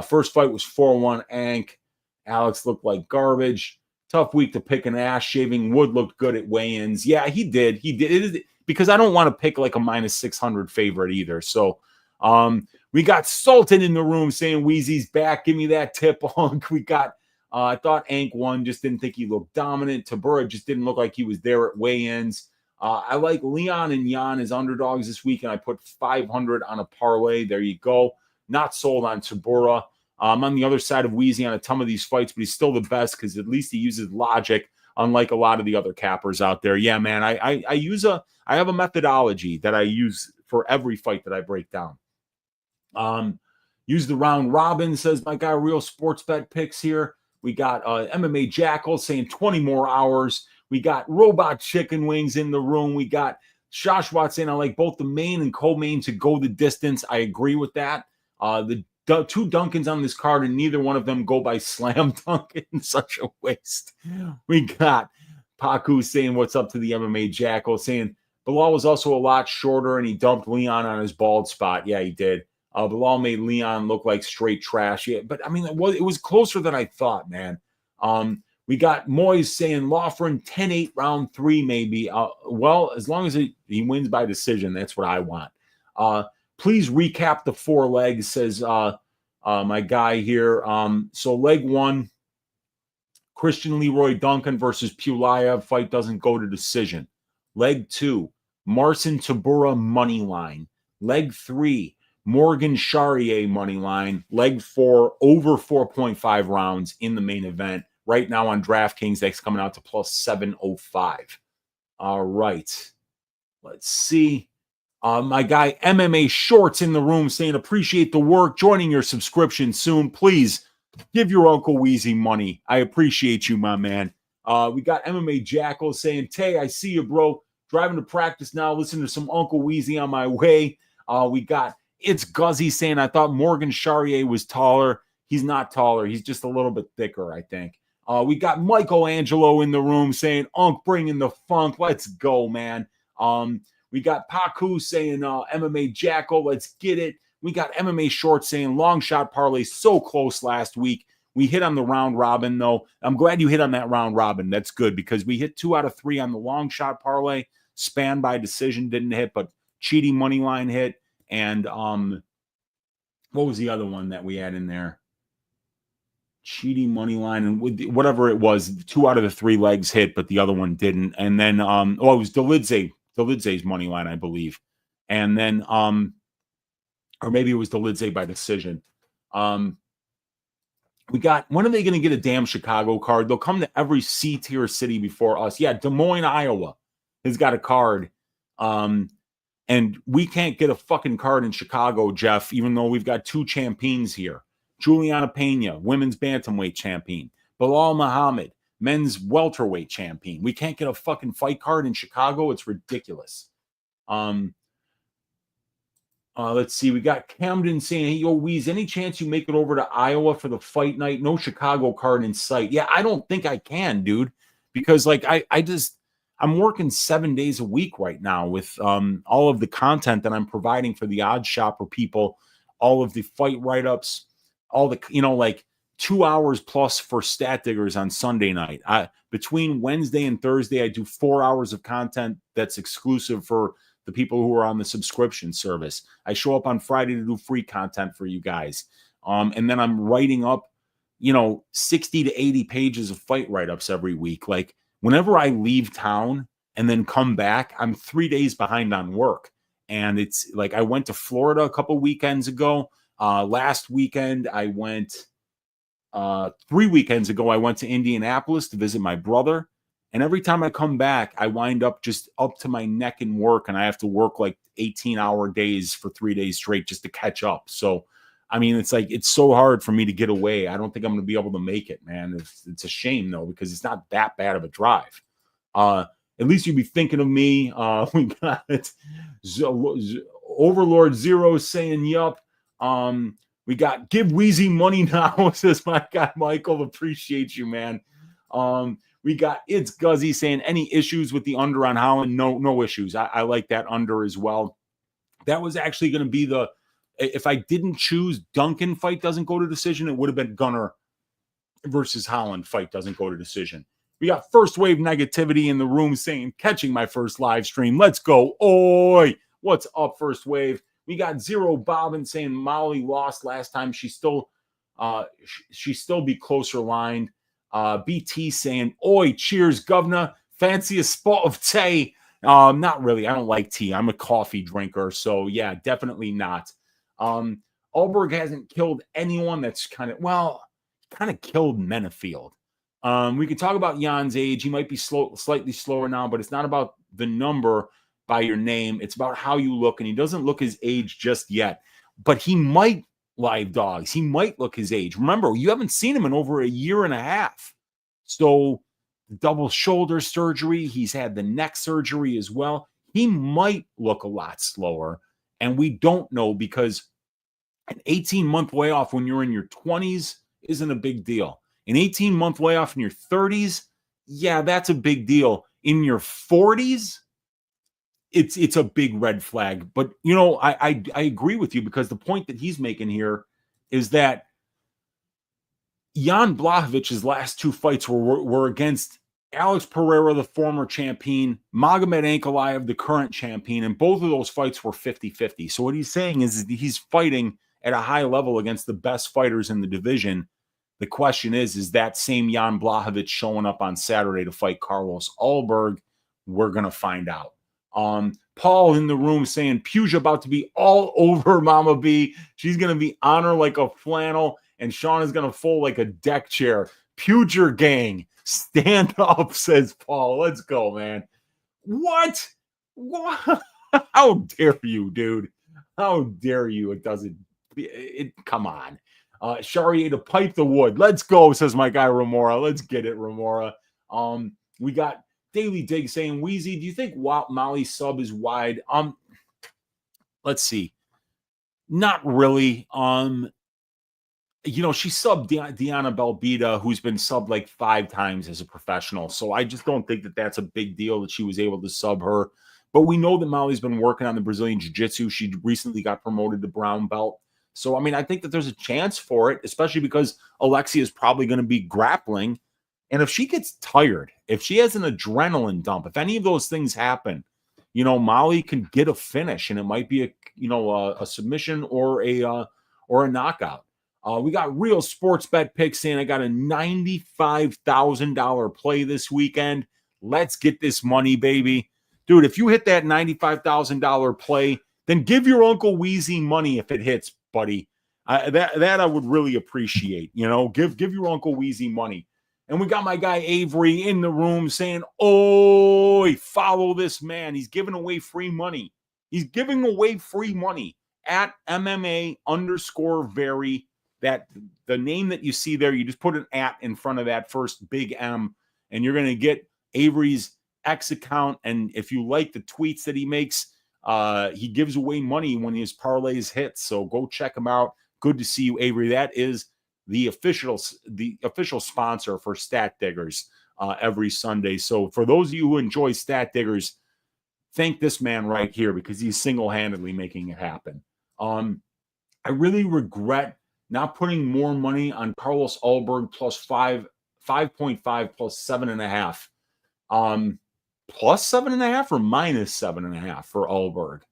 First fight was 4-1 Ank. Alex looked like garbage. Tough week to pick an ass shaving. Wood looked good at weigh-ins. Yeah, he did. He did. It is, because I don't want to pick like a minus 600 favorite either. So we got Sultan in the room saying Weezy's back. Give me that tip, Hunk. We got I thought Ank won, just didn't think he looked dominant. Tybura just didn't look like he was there at weigh-ins. I like Leon and Jan as underdogs this week, and I put 500 on a parlay. There you go. Not sold on Tybura. I'm on the other side of Weezy on a ton of these fights, but he's still the best because at least he uses logic, unlike a lot of the other cappers out there. Yeah, man, I have a methodology that I use for every fight that I break down. Use the round robin, says my guy, Real Sports Bet Picks here. We got MMA Jackal saying 20 more hours. We got Robot Chicken Wings in the room. We got Shashwat saying I like both the main and co-main to go the distance. I agree with that. The 2 Duncans on this card, and neither one of them go by slam Duncan. Such a waste. We got Paku saying what's up to the MMA Jackal, saying Bilal was also a lot shorter, and he dumped Leon on his bald spot. Yeah, he did. Bilal made Leon look like straight trash. Yeah, but I mean, it was closer than I thought, man. We got Moyes saying Loughran 10-8 round 3, maybe. Well, as long as he wins by decision, that's what I want. Please recap the 4 legs, says my guy here. So leg 1, Christian Leroy Duncan versus Pulyaev. Fight doesn't go to decision. Leg 2, Marcin Tybura money line. Leg 3, Morgan Charriere money line. Leg 4, over 4.5 rounds in the main event. Right now on DraftKings, that's coming out to plus 705. All right. Let's see. My guy MMA Shorts in the room saying appreciate the work. Joining your subscription soon. Please give your Uncle Weezy money. I appreciate you, my man. We got MMA Jackal saying, Tay, I see you, bro. Driving to practice now. Listen to some Uncle Weezy on my way. We got It's Guzzy saying, I thought Morgan Charriere was taller. He's not taller. He's just a little bit thicker, I think. We got Michelangelo in the room saying, Unc, bring in the funk. Let's go, man. We got Paku saying MMA Jackal, let's get it. We got MMA Short saying long shot parlay, so close last week. We hit on the round robin, though. I'm glad you hit on that round robin. That's good because we hit 2 out of 3 on the long shot parlay. Span by decision didn't hit, but cheating money line hit. And what was the other one that we had in there? Cheating money line and whatever it was. 2 out of the 3 legs hit, but the other one didn't. And then, it was Delidze's money line, I believe. And then, or maybe it was Delidze by decision. We got, when are they going to get a damn Chicago card? They'll come to every C-tier city before us. Yeah, Des Moines, Iowa has got a card. And we can't get a fucking card in Chicago, Jeff, even though we've got 2 champions here. Juliana Pena, women's bantamweight champion. Bilal Muhammad, men's welterweight champion. We can't get a fucking fight card in Chicago. It's ridiculous. Let's see. We got Camden saying, hey, yo, Weez, any chance you make it over to Iowa for the fight night? No Chicago card in sight. Yeah, I don't think I can, dude. Because, like, I'm working 7 days a week right now with all of the content that I'm providing for the Odd Shopper people, all of the fight write-ups, all the, like 2 hours plus for Stat Diggers on Sunday night. Between Wednesday and Thursday, I do 4 hours of content that's exclusive for the people who are on the subscription service. I show up on Friday to do free content for you guys. And then I'm writing up, 60 to 80 pages of fight write-ups every week. Like, whenever I leave town, and then come back, I'm 3 days behind on work. And it's like I went to Florida a couple weekends ago. Last weekend, I went 3 weekends ago, I went to Indianapolis to visit my brother. And every time I come back, I wind up just up to my neck in work, and I have to work like 18-hour days for 3 days straight just to catch up. So, I mean, it's like it's so hard for me to get away. I don't think I'm going to be able to make it, man. It's a shame, though, because it's not that bad of a drive. At least you'd be thinking of me. We got Overlord Zero saying, yup. We got give Weezy money now, says my guy Michael. Appreciate you, man. We got It's Guzzy saying any issues with the under on Holland? No issues. I like that under as well. That was actually going to be if I didn't choose Duncan fight doesn't go to decision, it would have been Gunner versus Holland fight doesn't go to decision. We got first wave negativity in the room saying catching my first live stream. Let's go. Oi, what's up, first wave? We got Zero Bobbin saying Molly lost last time. She still be closer lined. BT saying, oi, cheers, governor. Fanciest spot of tea. Not really. I don't like tea. I'm a coffee drinker. So, yeah, definitely not. Ulberg hasn't killed anyone that's kind of killed Menafield. We can talk about Jan's age. He might be slightly slower now, but it's not about the number by your name. It's about how you look, and he doesn't look his age just yet. But he might, live dogs. He might look his age. Remember, you haven't seen him in over a year and a half. So double shoulder surgery. He's had the neck surgery as well. He might look a lot slower. And we don't know because an 18-month layoff when you're in your 20s isn't a big deal. An 18-month layoff in your 30s, yeah, that's a big deal. In your 40s, it's a big red flag. But, you know, I agree with you because the point that he's making here is that Jan Blachowicz's last two fights were against Alex Pereira, the former champion, Magomed Ankalaev, the current champion, and both of those fights were 50-50. So what he's saying is he's fighting at a high level against the best fighters in the division. The question is that same Jan Blachowicz showing up on Saturday to fight Carlos Ulberg? We're going to find out. Paul in the room saying Puja about to be all over Mama B. She's going to be on her like a flannel, and Sean is going to fold like a deck chair. Puja gang, stand up, says Paul. Let's go, man. What? How dare you, dude? How dare you? Come on. Charriere to pipe the wood. Let's go, says my guy Remora. Let's get it, Remora. We got Daily Dig saying, Weezy, do you think Molly's sub is wide? Let's see. Not really. You know, she subbed Diana Belbita, who's been subbed like 5 times as a professional. So I just don't think that that's a big deal that she was able to sub her. But we know that Molly's been working on the Brazilian Jiu-Jitsu. She recently got promoted to brown belt. So, I mean, I think that there's a chance for it, especially because Alexia is probably going to be grappling. And if she gets tired, if she has an adrenaline dump, if any of those things happen, you know, Molly can get a finish, and it might be a submission or a knockout. We got Real Sports Bet Pick saying I got a $95,000 play this weekend. Let's get this money, baby. Dude, if you hit that $95,000 play, then give your Uncle Weezy money if it hits, buddy. That I would really appreciate. You know, give your Uncle Weezy money. And we got my guy Avery in the room saying, "Oi, follow this man. He's giving away free money. He's giving away free money at MMA_very." That the name that you see there, you just put an @ in front of that first big M, and you're going to get Avery's X account. And if you like the tweets that he makes, he gives away money when his parlays hit. So go check him out. Good to see you, Avery. That is the official sponsor for Stat Diggers every Sunday. So for those of you who enjoy Stat Diggers, thank this man right here because he's single-handedly making it happen. I really regret not putting more money on Carlos Ulberg plus 5.5 plus 7.5. Plus 7.5 or minus 7.5 for Ulberg.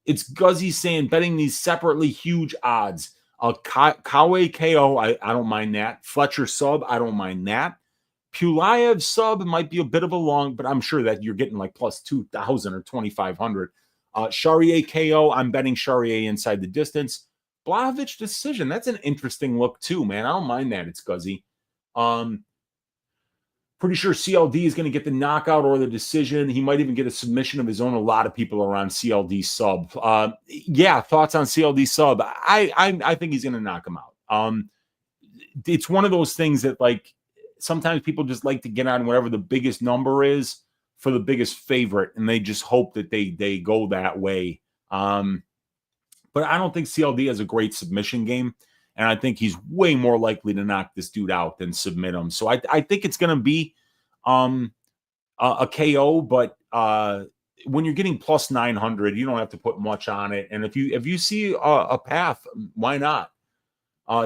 It's Guzzy saying betting these separately huge odds. Kawe KO, I don't mind that. Fletcher sub, I don't mind that. Pulyaev sub might be a bit of a long, but I'm sure that you're getting like plus 2,000 or 2,500. Charriere KO, I'm betting Charriere inside the distance. Blachowicz decision, that's an interesting look too, man. I don't mind that. It's Guzzy. Pretty sure CLD is going to get the knockout or the decision. He might even get a submission of his own. A lot of people are on CLD sub. Yeah, thoughts on CLD sub? I think he's going to knock him out. It's one of those things that, like, sometimes people just like to get on whatever the biggest number is for the biggest favorite, and they just hope that they go that way. But I don't think CLD has a great submission game. And I think he's way more likely to knock this dude out than submit him. So I think it's going to be a KO, but when you're getting plus 900, you don't have to put much on it. And if you see a path, why not?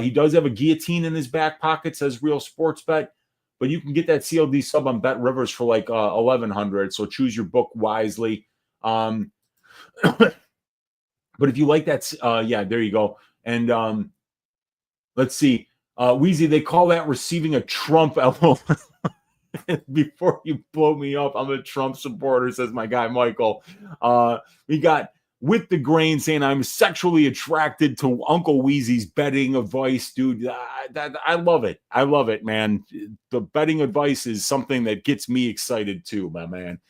He does have a guillotine in his back pocket, says Real Sports Bet, but you can get that CLD sub on Bet Rivers for like 1,100. So choose your book wisely. But if you like that, yeah, there you go. And let's see. Weezy, they call that receiving a Trump elbow. Before you blow me up, I'm a Trump supporter, says my guy Michael. We got With the Grain saying, I'm sexually attracted to Uncle Weezy's betting advice, dude. I love it. I love it, man. The betting advice is something that gets me excited too, my man.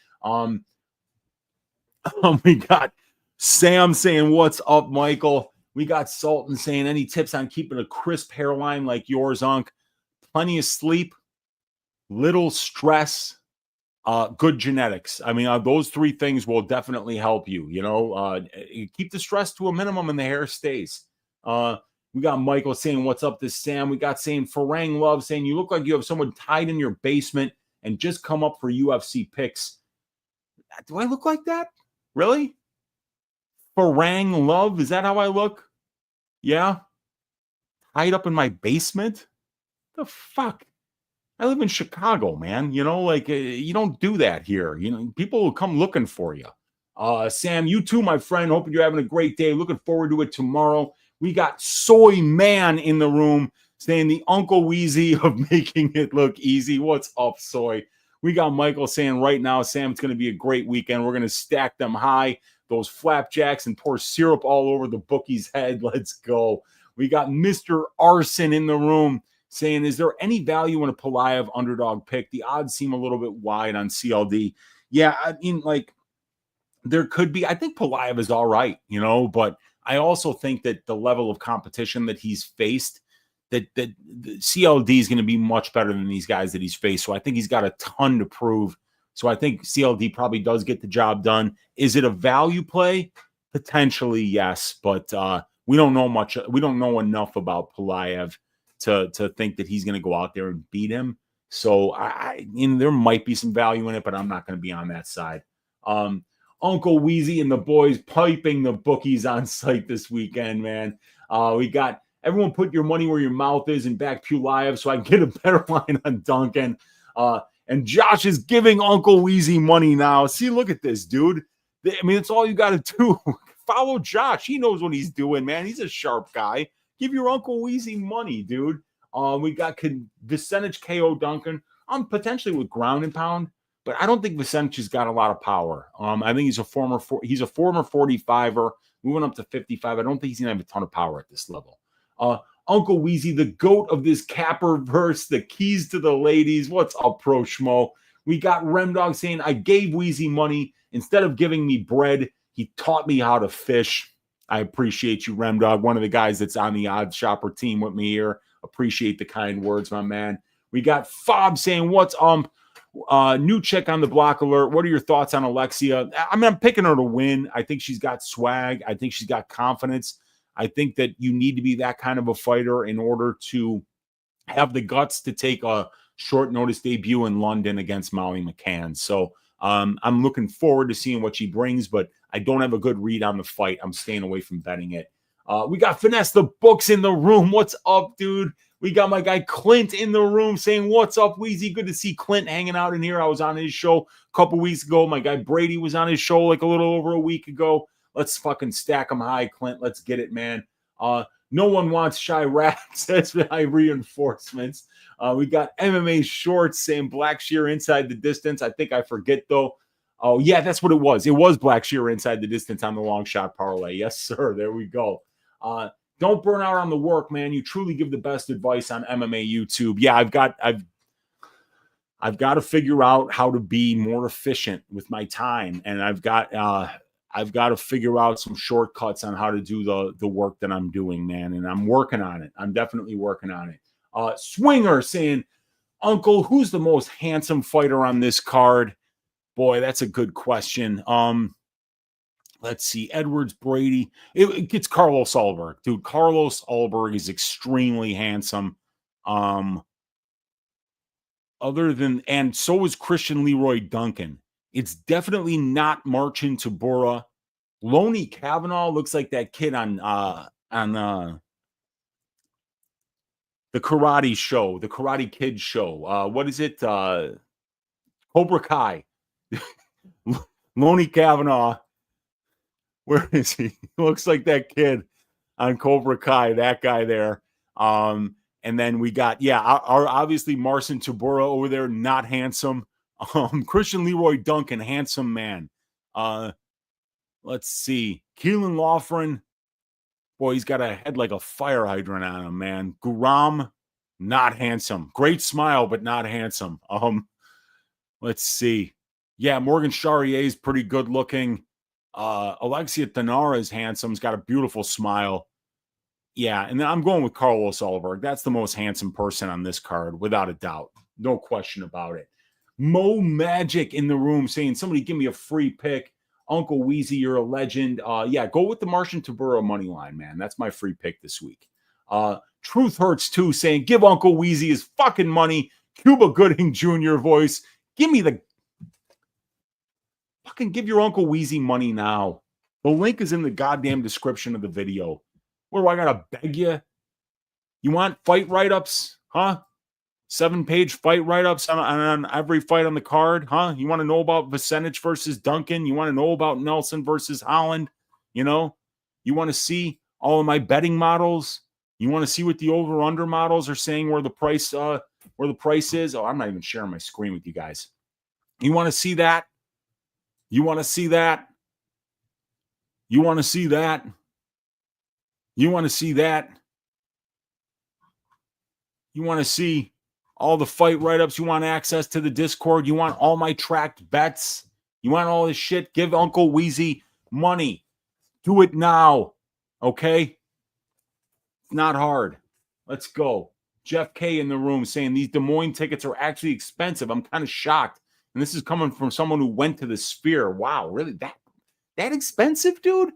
We got Sam saying, what's up, Michael? We got Sultan saying, any tips on keeping a crisp hairline like yours, Unc? Plenty of sleep, little stress, good genetics. I mean, those three things will definitely help you. You know, keep the stress to a minimum and the hair stays. We got Michael saying, what's up to Sam? We got saying, Farang Love saying, you look like you have someone tied in your basement and just come up for UFC picks. Do I look like that? Really? Farang Love? Is that how I look? Yeah? Tied up in my basement? The fuck? I live in Chicago, man. You know, like, you don't do that here. You know, people will come looking for you. Sam, you too, my friend. Hoping you're having a great day. Looking forward to it tomorrow. We got Soy Man in the room saying the Uncle Weezy of making it look easy. What's up, Soy? We got Michael saying right now, Sam, it's going to be a great weekend. We're going to stack them high, those flapjacks, and pour syrup all over the bookie's head. Let's go. We got Mr. Arson in the room saying, is there any value in a Pulyaev underdog pick? The odds seem a little bit wide on CLD. Yeah, I mean, like, there could be. I think Pulyaev is all right, you know, but I also think that the level of competition that he's faced, that the CLD is going to be much better than these guys that he's faced. So I think he's got a ton to prove. So I think CLD probably does get the job done. Is it a value play? Potentially, yes, but we don't know much. We don't know enough about Pulyaev to think that he's going to go out there and beat him. So there might be some value in it, but I'm not going to be on that side. Uncle Weezy and the boys piping the bookies on site this weekend, man. We got everyone put your money where your mouth is and back Pulyaev so I can get a better line on Duncan. And Josh is giving Uncle Weezy money now. See, look at this, dude. I mean, it's all you got to do. Follow Josh. He knows what he's doing, man. He's a sharp guy. Give your Uncle Weezy money, dude. We got Vucenic KO Duncan. I'm potentially with ground and pound, but I don't think Vucenic has got a lot of power. I think he's a former 45er, moving up to 55. I don't think he's gonna have a ton of power at this level. Uncle Weezy, the goat of this capper verse, the keys to the ladies. What's up, Pro Schmo? We got Remdog saying, I gave Weezy money. Instead of giving me bread, he taught me how to fish. I appreciate you, Remdog, one of the guys that's on the Odds Shopper team with me here. Appreciate the kind words, my man. We got Fob saying, what's new check on the block alert. What are your thoughts on Alexia? I mean, I'm picking her to win. I think she's got swag. I think she's got confidence. I think that you need to be that kind of a fighter in order to have the guts to take a short notice debut in London against Molly McCann. So I'm looking forward to seeing what she brings, but I don't have a good read on the fight. I'm staying away from betting it. We got Finesse the Books in the room. What's up, dude? We got my guy Clint in the room saying, what's up, Weezy? Good to see Clint hanging out in here. I was on his show a couple weeks ago. My guy Brady was on his show like a little over a week ago. Let's fucking stack them high, Clint. Let's get it, man. No one wants Charriere, says high reinforcements. We got MMA Shorts saying Blackshear inside the distance. I think I forget, though. Oh, yeah, that's what it was. It was Blackshear inside the distance on the long shot parlay. Yes, sir. There we go. Don't burn out on the work, man. You truly give the best advice on MMA YouTube. Yeah, I've got to figure out how to be more efficient with my time, and I've got to figure out some shortcuts on how to do the work that I'm doing, man. And I'm working on it. I'm definitely working on it. Swinger saying, Uncle, who's the most handsome fighter on this card? Boy, that's a good question. Let's see. Edwards, Brady. It gets Carlos Ulberg. Dude, Carlos Ulberg is extremely handsome. And so is Christian Leroy Duncan. It's definitely not Marcin Tybura. Loney Kavanagh looks like that kid on the Karate Show, the Karate Kid show. What is it? Cobra Kai. Loney Kavanagh. Where is he? He looks like that kid on Cobra Kai, that guy there. And then we got, obviously Marcin Tybura over there, not handsome. Christian Leroy Duncan, handsome man. Let's see. Keelan Loughran. Boy, he's got a head like a fire hydrant on him, man. Guram, not handsome. Great smile, but not handsome. Let's see. Yeah, Morgan Charriere is pretty good looking. Alexia Thainara is handsome. He's got a beautiful smile. Yeah, and then I'm going with Carlos Ulberg. That's the most handsome person on this card, without a doubt. No question about it. Mo Magic in the room saying, somebody give me a free pick. Uncle Weezy, you're a legend. Yeah, go with the Marcin Tybura money line, man. That's my free pick this week. Truth Hurts too, saying, give Uncle Weezy his fucking money. Cuba Gooding Jr. voice. Give me the... Fucking give your Uncle Weezy money now. The link is in the goddamn description of the video. What do I gotta beg you? You want fight write-ups? Huh? 7-page fight write-ups on every fight on the card, huh? You want to know about Vucenic versus Duncan? You want to know about Nelson versus Holland? You know? You want to see all of my betting models? You want to see what the over-under models are saying where the price is? Oh, I'm not even sharing my screen with you guys. You want to see that? You want to see that? You want to see that? You want to see that? You want to see all the fight write-ups? You want access to the Discord? You want all my tracked bets? You want all this shit? Give Uncle Weezy money. Do it now. Okay? Not hard. Let's go. Jeff K in the room saying these Des Moines tickets are actually expensive. I'm kind of shocked. And this is coming from someone who went to the Sphere. Wow, really? That expensive, dude?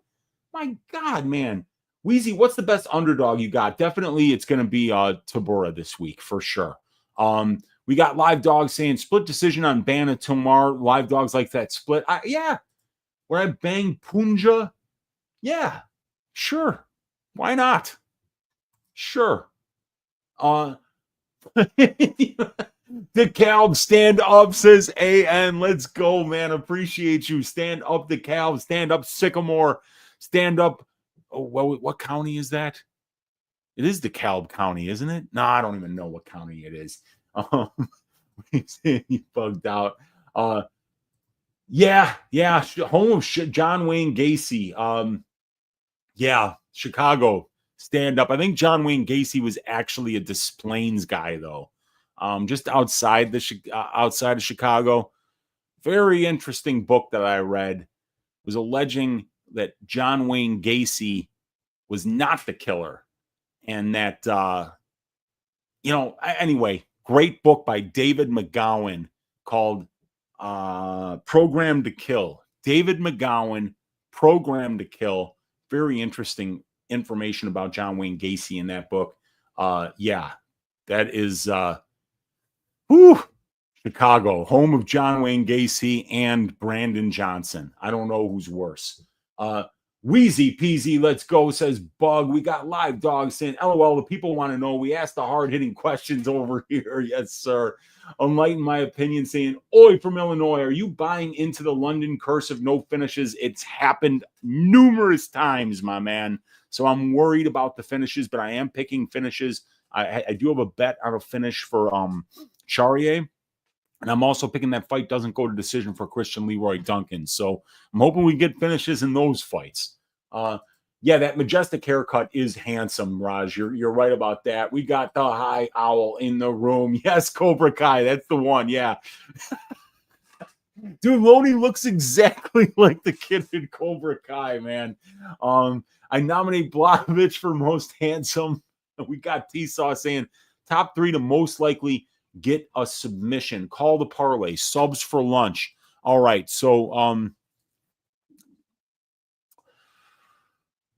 My God, man. Weezy, what's the best underdog you got? Definitely it's going to be Tybura this week for sure. We got live dogs saying split decision on Bannon Tomar. Live dogs like that split. Yeah. Where I bang Punja. Yeah. Sure. Why not? Sure. DeKalb, stand up, says AN. Let's go, man. Appreciate you. Stand up, DeKalb. Stand up, Sycamore. Stand up. Oh, well, what county is that? It is DeKalb County, isn't it? No, I don't even know what county it is. He bugged out. Yeah. Home of John Wayne Gacy. Yeah, Chicago. Stand up. I think John Wayne Gacy was actually a Des Plaines guy, though. Just outside of Chicago. Very interesting book that I read. Was alleging that John Wayne Gacy was not the killer, and that anyway, great book by David McGowan called Programmed to Kill. David McGowan, Programmed to Kill. Very interesting information about John Wayne Gacy in that book. Yeah, that is Chicago, home of John Wayne Gacy and Brandon Johnson. I don't know who's worse. Weezy Peasy, let's go, says Bug. We got live dogs saying, LOL, the people want to know. We asked the hard-hitting questions over here. Yes, sir. Enlighten my opinion saying, oi, from Illinois, are you buying into the London curse of no finishes? It's happened numerous times, my man. So I'm worried about the finishes, but I am picking finishes. I do have a bet on a finish for Charriere. And I'm also picking that fight doesn't go to decision for Christian Leroy Duncan. So I'm hoping we get finishes in those fights. Yeah, that majestic haircut is handsome, Raj. You're right about that. We got the high owl in the room. Yes, Cobra Kai. That's the one. Yeah. Dude, Loney looks exactly like the kid in Cobra Kai, man. I nominate Blachowicz for most handsome. We got T-Saw saying top 3 to most likely get a submission. Call the parlay. Subs for lunch. All right. So,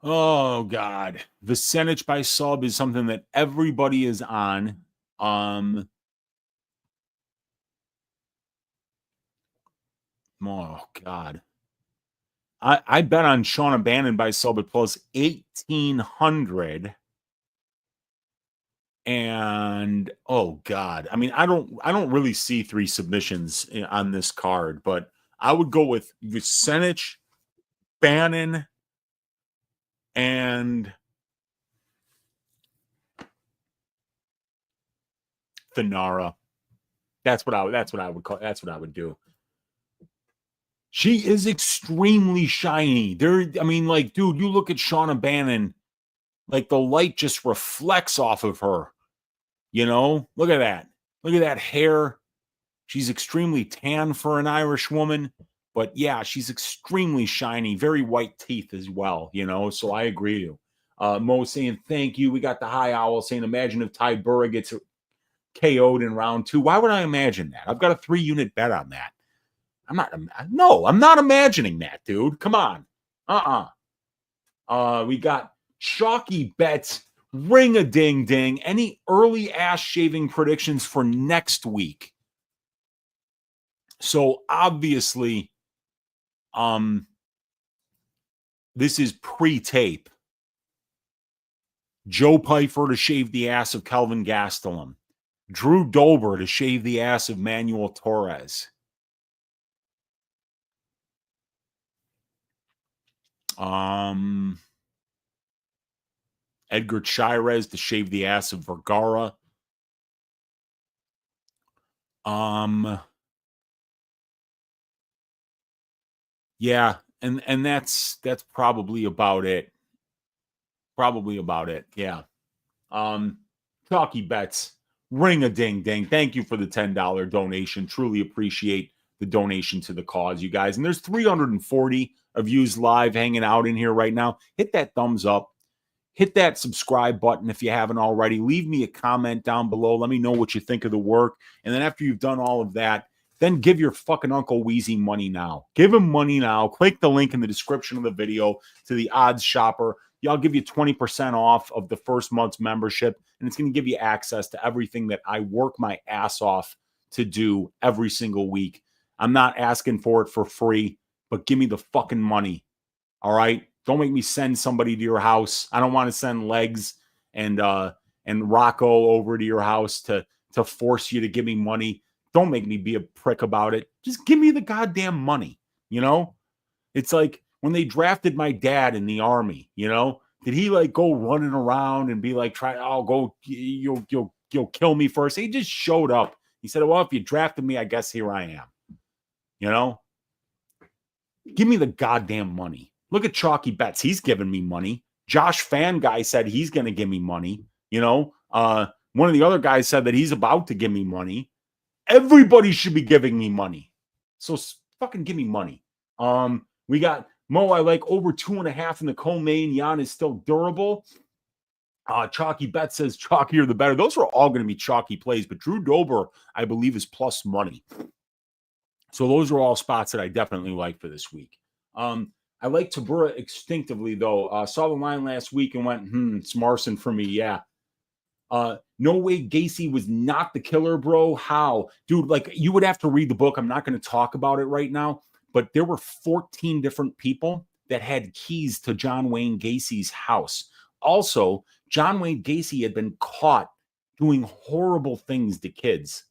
oh God, Vucenic by sub is something that everybody is on. Oh God, I bet on Sean Bannon by sub at plus 1,800. And oh God, I mean, I don't really see 3 submissions on this card, but I would go with Vucenic, Bannon, and Thainara. That's what I would call. That's what I would do. She is extremely shiny. I mean, like, dude, you look at Shauna Bannon, like the light just reflects off of her. You know, look at that. Look at that hair. She's extremely tan for an Irish woman, but yeah, she's extremely shiny, very white teeth as well, you know, so I agree with you. Mo saying, thank you. We got the high owl saying, imagine if Tybura gets KO'd in round 2. Why would I imagine that? I've got a 3-unit bet on that. I'm not imagining that, dude. Come on. We got chalky bets, ring a ding ding. Any early ass shaving predictions for next week? So obviously, this is pre-tape. Joe Pyfer to shave the ass of Kelvin Gastelum. Drew Dober to shave the ass of Manuel Torres. Edgar Chairez to shave the ass of Vergara. Yeah, and that's probably about it. Probably about it. Yeah. Talkie bets. Ring a ding ding. Thank you for the $10 donation. Truly appreciate the donation to the cause, you guys. And there's 340 of yous live hanging out in here right now. Hit that thumbs up. Hit that subscribe button if you haven't already. Leave me a comment down below. Let me know what you think of the work. And then after you've done all of that, then give your fucking Uncle Weezy money now. Give him money now. Click the link in the description of the video to the odds shopper. Y'all give you 20% off of the first month's membership, and it's going to give you access to everything that I work my ass off to do every single week. I'm not asking for it for free, but give me the fucking money. All right? Don't make me send somebody to your house. I don't want to send Legs and Rocco over to your house to force you to give me money. Don't make me be a prick about it. Just give me the goddamn money, you know? It's like when they drafted my dad in the army, you know? Did he like go running around and be like, you'll kill me first? He just showed up. He said, well, if you drafted me, I guess here I am. You know? Give me the goddamn money. Look at Chalky Bets. He's giving me money. Josh Fan Guy said he's going to give me money. You know, one of the other guys said that he's about to give me money. Everybody should be giving me money. So fucking give me money. We got Mo, I like over 2.5 in the co-main. Jan is still durable. Chalky Bet says chalkier the better. Those are all going to be chalky plays, but Drew Dober, I believe, is plus money. So those are all spots that I definitely like for this week. I like Tybura instinctively, though. Saw the line last week and went, it's Marcin for me. Yeah. No way Gacy was not the killer, bro. How? Dude, like, you would have to read the book. I'm not going to talk about it right now, but there were 14 different people that had keys to John Wayne Gacy's house. Also, John Wayne Gacy had been caught doing horrible things to kids.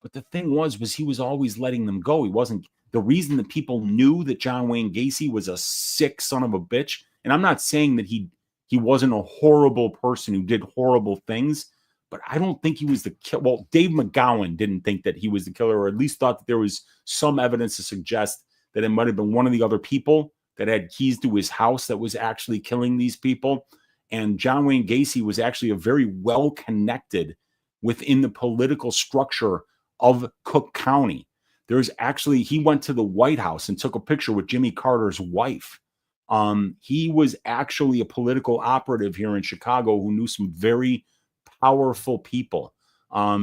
But the thing was he was always letting them go. He wasn't the reason that people knew that John Wayne Gacy was a sick son of a bitch. And I'm not saying that he wasn't a horrible person who did horrible things, but I don't think he was the killer. Well, Dave McGowan didn't think that he was the killer, or at least thought that there was some evidence to suggest that it might have been one of the other people that had keys to his house that was actually killing these people. And John Wayne Gacy was actually a very well connected within the political structure of Cook County. There's actually, he went to the White House and took a picture with Jimmy Carter's wife. He was actually a political operative here in Chicago who knew some very powerful people.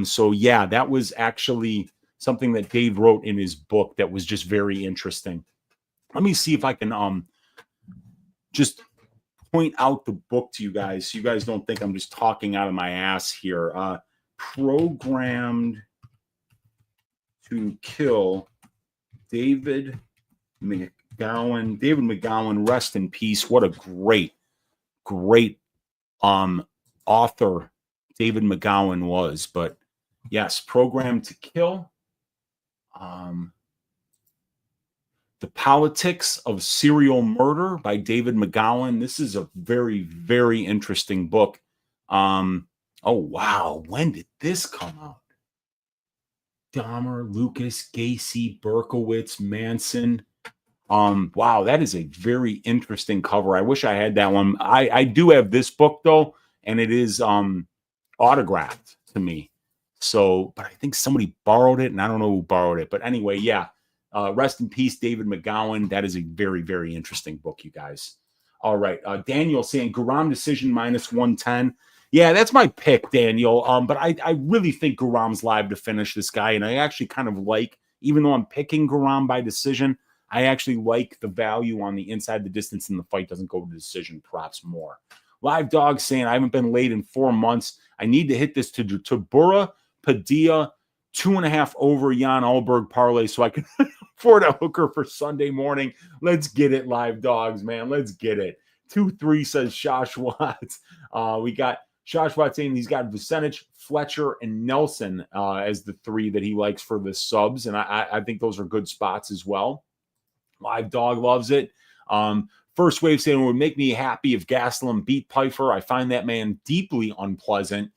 So yeah, that was actually something that Dave wrote in his book that was just very interesting. Let me see if I can just point out the book to you guys so you guys don't think I'm just talking out of my ass here. Programmed to Kill, David McGowan. David McGowan, rest in peace. What a great author David McGowan was. But yes, Programmed to Kill. The Politics of Serial Murder by David McGowan. This is a very, very interesting book. Oh, wow. When did this come out? Dahmer, Lucas, Gacy, Berkowitz, Manson. Wow, that is a very interesting cover. I wish I had that one. I do have this book, though, and it is autographed to me. So, but I think somebody borrowed it, and I don't know who borrowed it. But anyway, yeah. Rest in peace, David McGowan. That is a very, very interesting book, you guys. All right. Daniel saying Guram decision -110. Yeah, that's my pick, Daniel. But I really think Guram's live to finish this guy. And I actually kind of like, even though I'm picking Guram by decision, I actually like the value on the inside the distance and the fight doesn't go to decision props more. Live Dog saying I haven't been late in 4 months. I need to hit this to Tybura, Padilla, 2.5 over Jan Ulberg parlay so I can afford a hooker for Sunday morning. Let's get it, Live Dogs, man. Let's get it. 2-3 says Shashwat. We got Shashwat saying he's got Vucenic, Fletcher, and Nelson as the 3 that he likes for the subs. And I think those are good spots as well. Live Dog loves it. First Wave saying it would make me happy if Gastelum beat Pfeiffer. I find that man deeply unpleasant.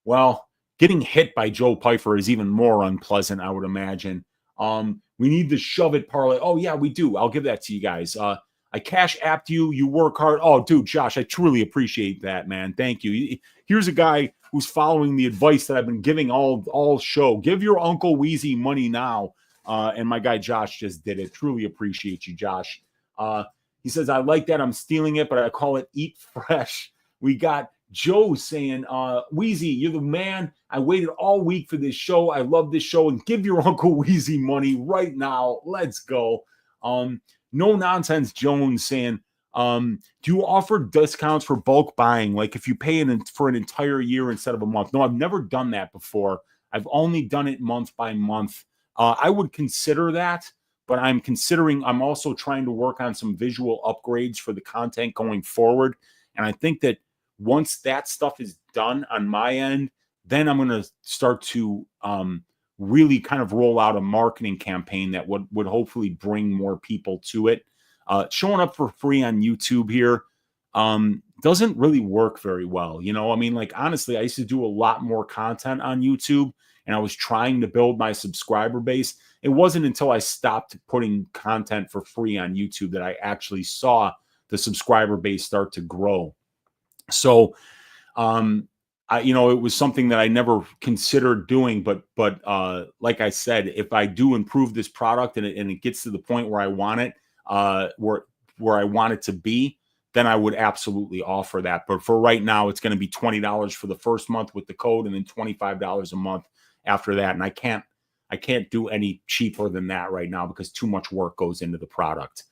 Well, getting hit by Joe Pfeiffer is even more unpleasant, I would imagine. We need the shove it parlay. Oh, yeah, we do. I'll give that to you guys. I cash apped you. You work hard. Oh, dude, Josh, I truly appreciate that, man. Thank you. Here's a guy who's following the advice that I've been giving all show. Give your Uncle Weezy money now. And my guy Josh just did it. Truly appreciate you, Josh. He says, I like that. I'm stealing it, but I call it Eat Fresh. We got Joe saying, Weezy, you're the man. I waited all week for this show. I love this show. And give your Uncle Weezy money right now. Let's go. No Nonsense Jones saying, do you offer discounts for bulk buying? Like if you pay for an entire year instead of a month? No, I've never done that before. I've only done it month by month. I would consider that, but I'm also trying to work on some visual upgrades for the content going forward. And I think that once that stuff is done on my end, then I'm going to start to really kind of roll out a marketing campaign that would hopefully bring more people to it. Showing up for free on YouTube here doesn't really work very well. You know, I mean, like, honestly, I used to do a lot more content on YouTube and I was trying to build my subscriber base. It wasn't until I stopped putting content for free on YouTube that I actually saw the subscriber base start to grow. So, it was something that I never considered doing, but like I said, if I do improve this product and it gets to the point where I want it, where I want it to be, then I would absolutely offer that. But for right now, it's going to be $20 for the first month with the code, and then $25 a month after that. And I can't do any cheaper than that right now because too much work goes into the product.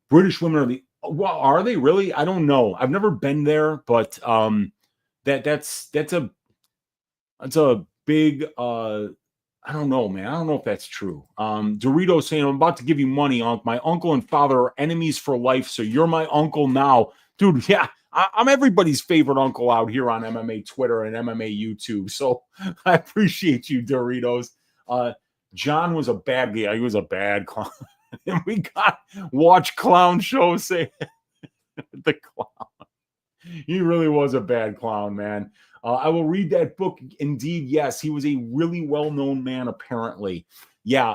British women are they really? I don't know. I've never been there, but that's a big I don't know, man. I don't know if that's true. Dorito saying, I'm about to give you money, Unc. My uncle and father are enemies for life, so you're my uncle now. Dude, yeah, I'm everybody's favorite uncle out here on MMA Twitter and MMA YouTube, so I appreciate you, Doritos. John was a bad guy. He was a bad clown. And we got watch clown show say the clown. He really was a bad clown, man. I will read that book. Indeed, yes, he was a really well-known man. Apparently, yeah.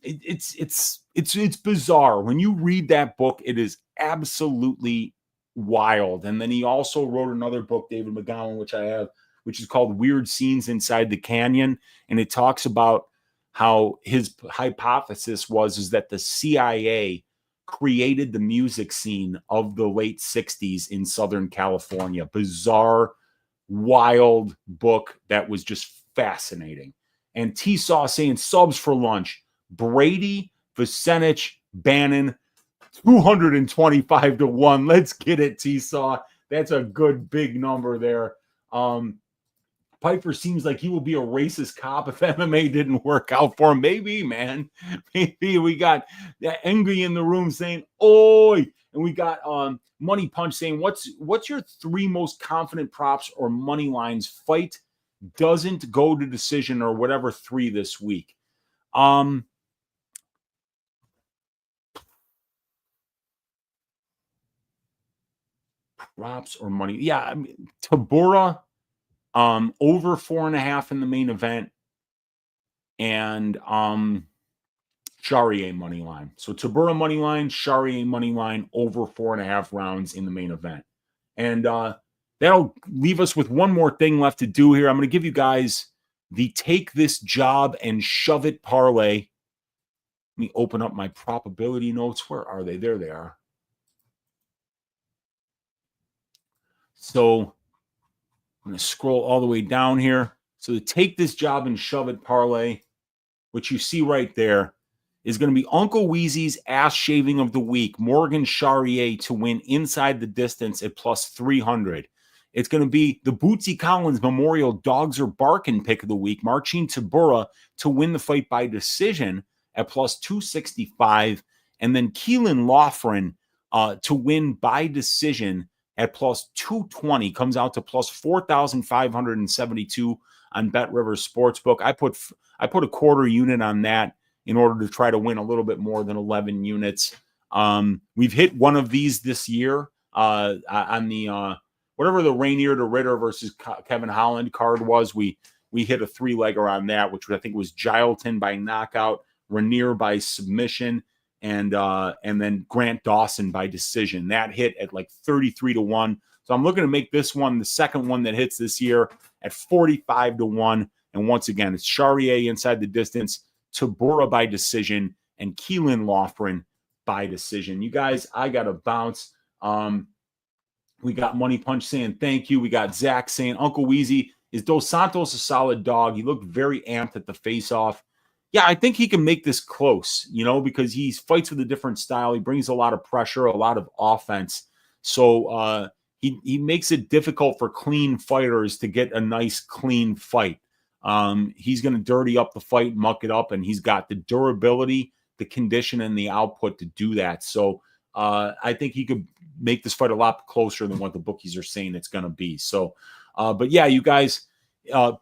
It's bizarre when you read that book. It is absolutely wild. And then he also wrote another book, David McGowan, which I have, which is called Weird Scenes Inside the Canyon, and it talks about how his hypothesis is that the CIA created the music scene of the late 60s in Southern California. Bizarre, wild book that was just fascinating. And T-Saw saying subs for lunch. Brady, Vucenic, Bannon, 225 to 1. Let's get it, T-Saw. That's a good big number there. Piper seems like he will be a racist cop if MMA didn't work out for him. Maybe, man. Maybe. We got that angry in the room saying, oi. And we got Money Punch saying, what's your 3 most confident props or money lines? Fight doesn't go to decision or whatever 3 this week. Props or money. Yeah, I mean, Tybura, over 4.5 in the main event, and Charriere money line. So Tybura money line, Charriere money line, over 4.5 rounds in the main event. And that'll leave us with one more thing left to do here. I'm going to give you guys the take this job and shove it parlay. Let me open up my probability notes. Where are they? There they are. So I'm going to scroll all the way down here. So to take this job and shove it parlay, which you see right there, is going to be Uncle Weezy's ass shaving of the week, Morgan Charriere to win inside the distance at plus 300. It's going to be the Bootsy Collins Memorial Dogs or Barkin pick of the week, Marcin Tybura to win the fight by decision at plus 265. And then Keelan Loughran to win by decision at plus 220, comes out to plus 4,572 on Bet Rivers Sportsbook. I put a quarter unit on that in order to try to win a little bit more than 11 units. We've hit one of these this year on the whatever the Rainier to Ritter versus Kevin Holland card was. We hit a 3-legger on that, which I think was Gilton by knockout, Rainier by submission, and then Grant Dawson by decision. That hit at like 33 to 1. So I'm looking to make this one the second one that hits this year at 45 to 1. And once again, it's Charriere inside the distance, Tybura by decision, and Keelan Loughran by decision. You guys, I got to bounce. We got Money Punch saying thank you. We got Zach saying, Uncle Weezy, is Dos Santos a solid dog? He looked very amped at the face-off. Yeah, I think he can make this close, because he fights with a different style. He brings a lot of pressure, a lot of offense. So he makes it difficult for clean fighters to get a nice, clean fight. He's going to dirty up the fight, muck it up, and he's got the durability, the condition, and the output to do that. So I think he could make this fight a lot closer than what the bookies are saying it's going to be. So, but yeah, you guys,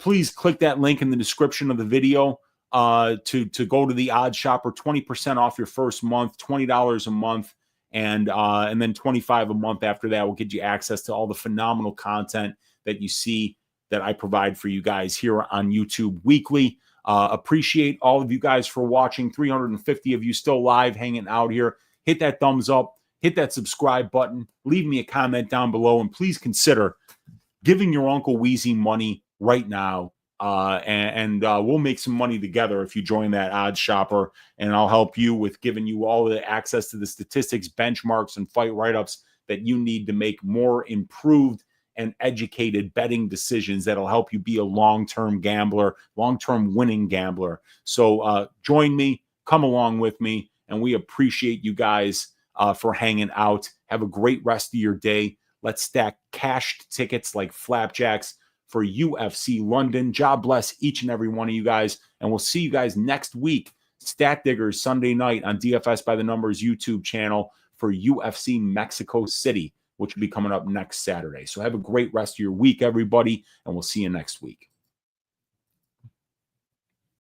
please click that link in the description of the video. To go to the Odd Shopper, 20% off your first month, $20 a month, and then $25 a month after that will get you access to all the phenomenal content that you see that I provide for you guys here on YouTube weekly. Appreciate all of you guys for watching. 350 of you still live hanging out here. Hit that thumbs up, hit that subscribe button, leave me a comment down below, and please consider giving your Uncle Weezy money right now. And we'll make some money together if you join that Odd Shopper, and I'll help you with giving you all the access to the statistics, benchmarks, and fight write-ups that you need to make more improved and educated betting decisions that'll help you be a long-term gambler, long-term winning gambler. So join me, come along with me, and we appreciate you guys for hanging out. Have a great rest of your day. Let's stack cashed tickets like flapjacks for UFC London. God bless each and every one of you guys, and we'll see you guys next week. Stat Diggers Sunday night on DFS by the Numbers YouTube channel for UFC Mexico City, which will be coming up next Saturday. So have a great rest of your week, everybody, and we'll see you next week.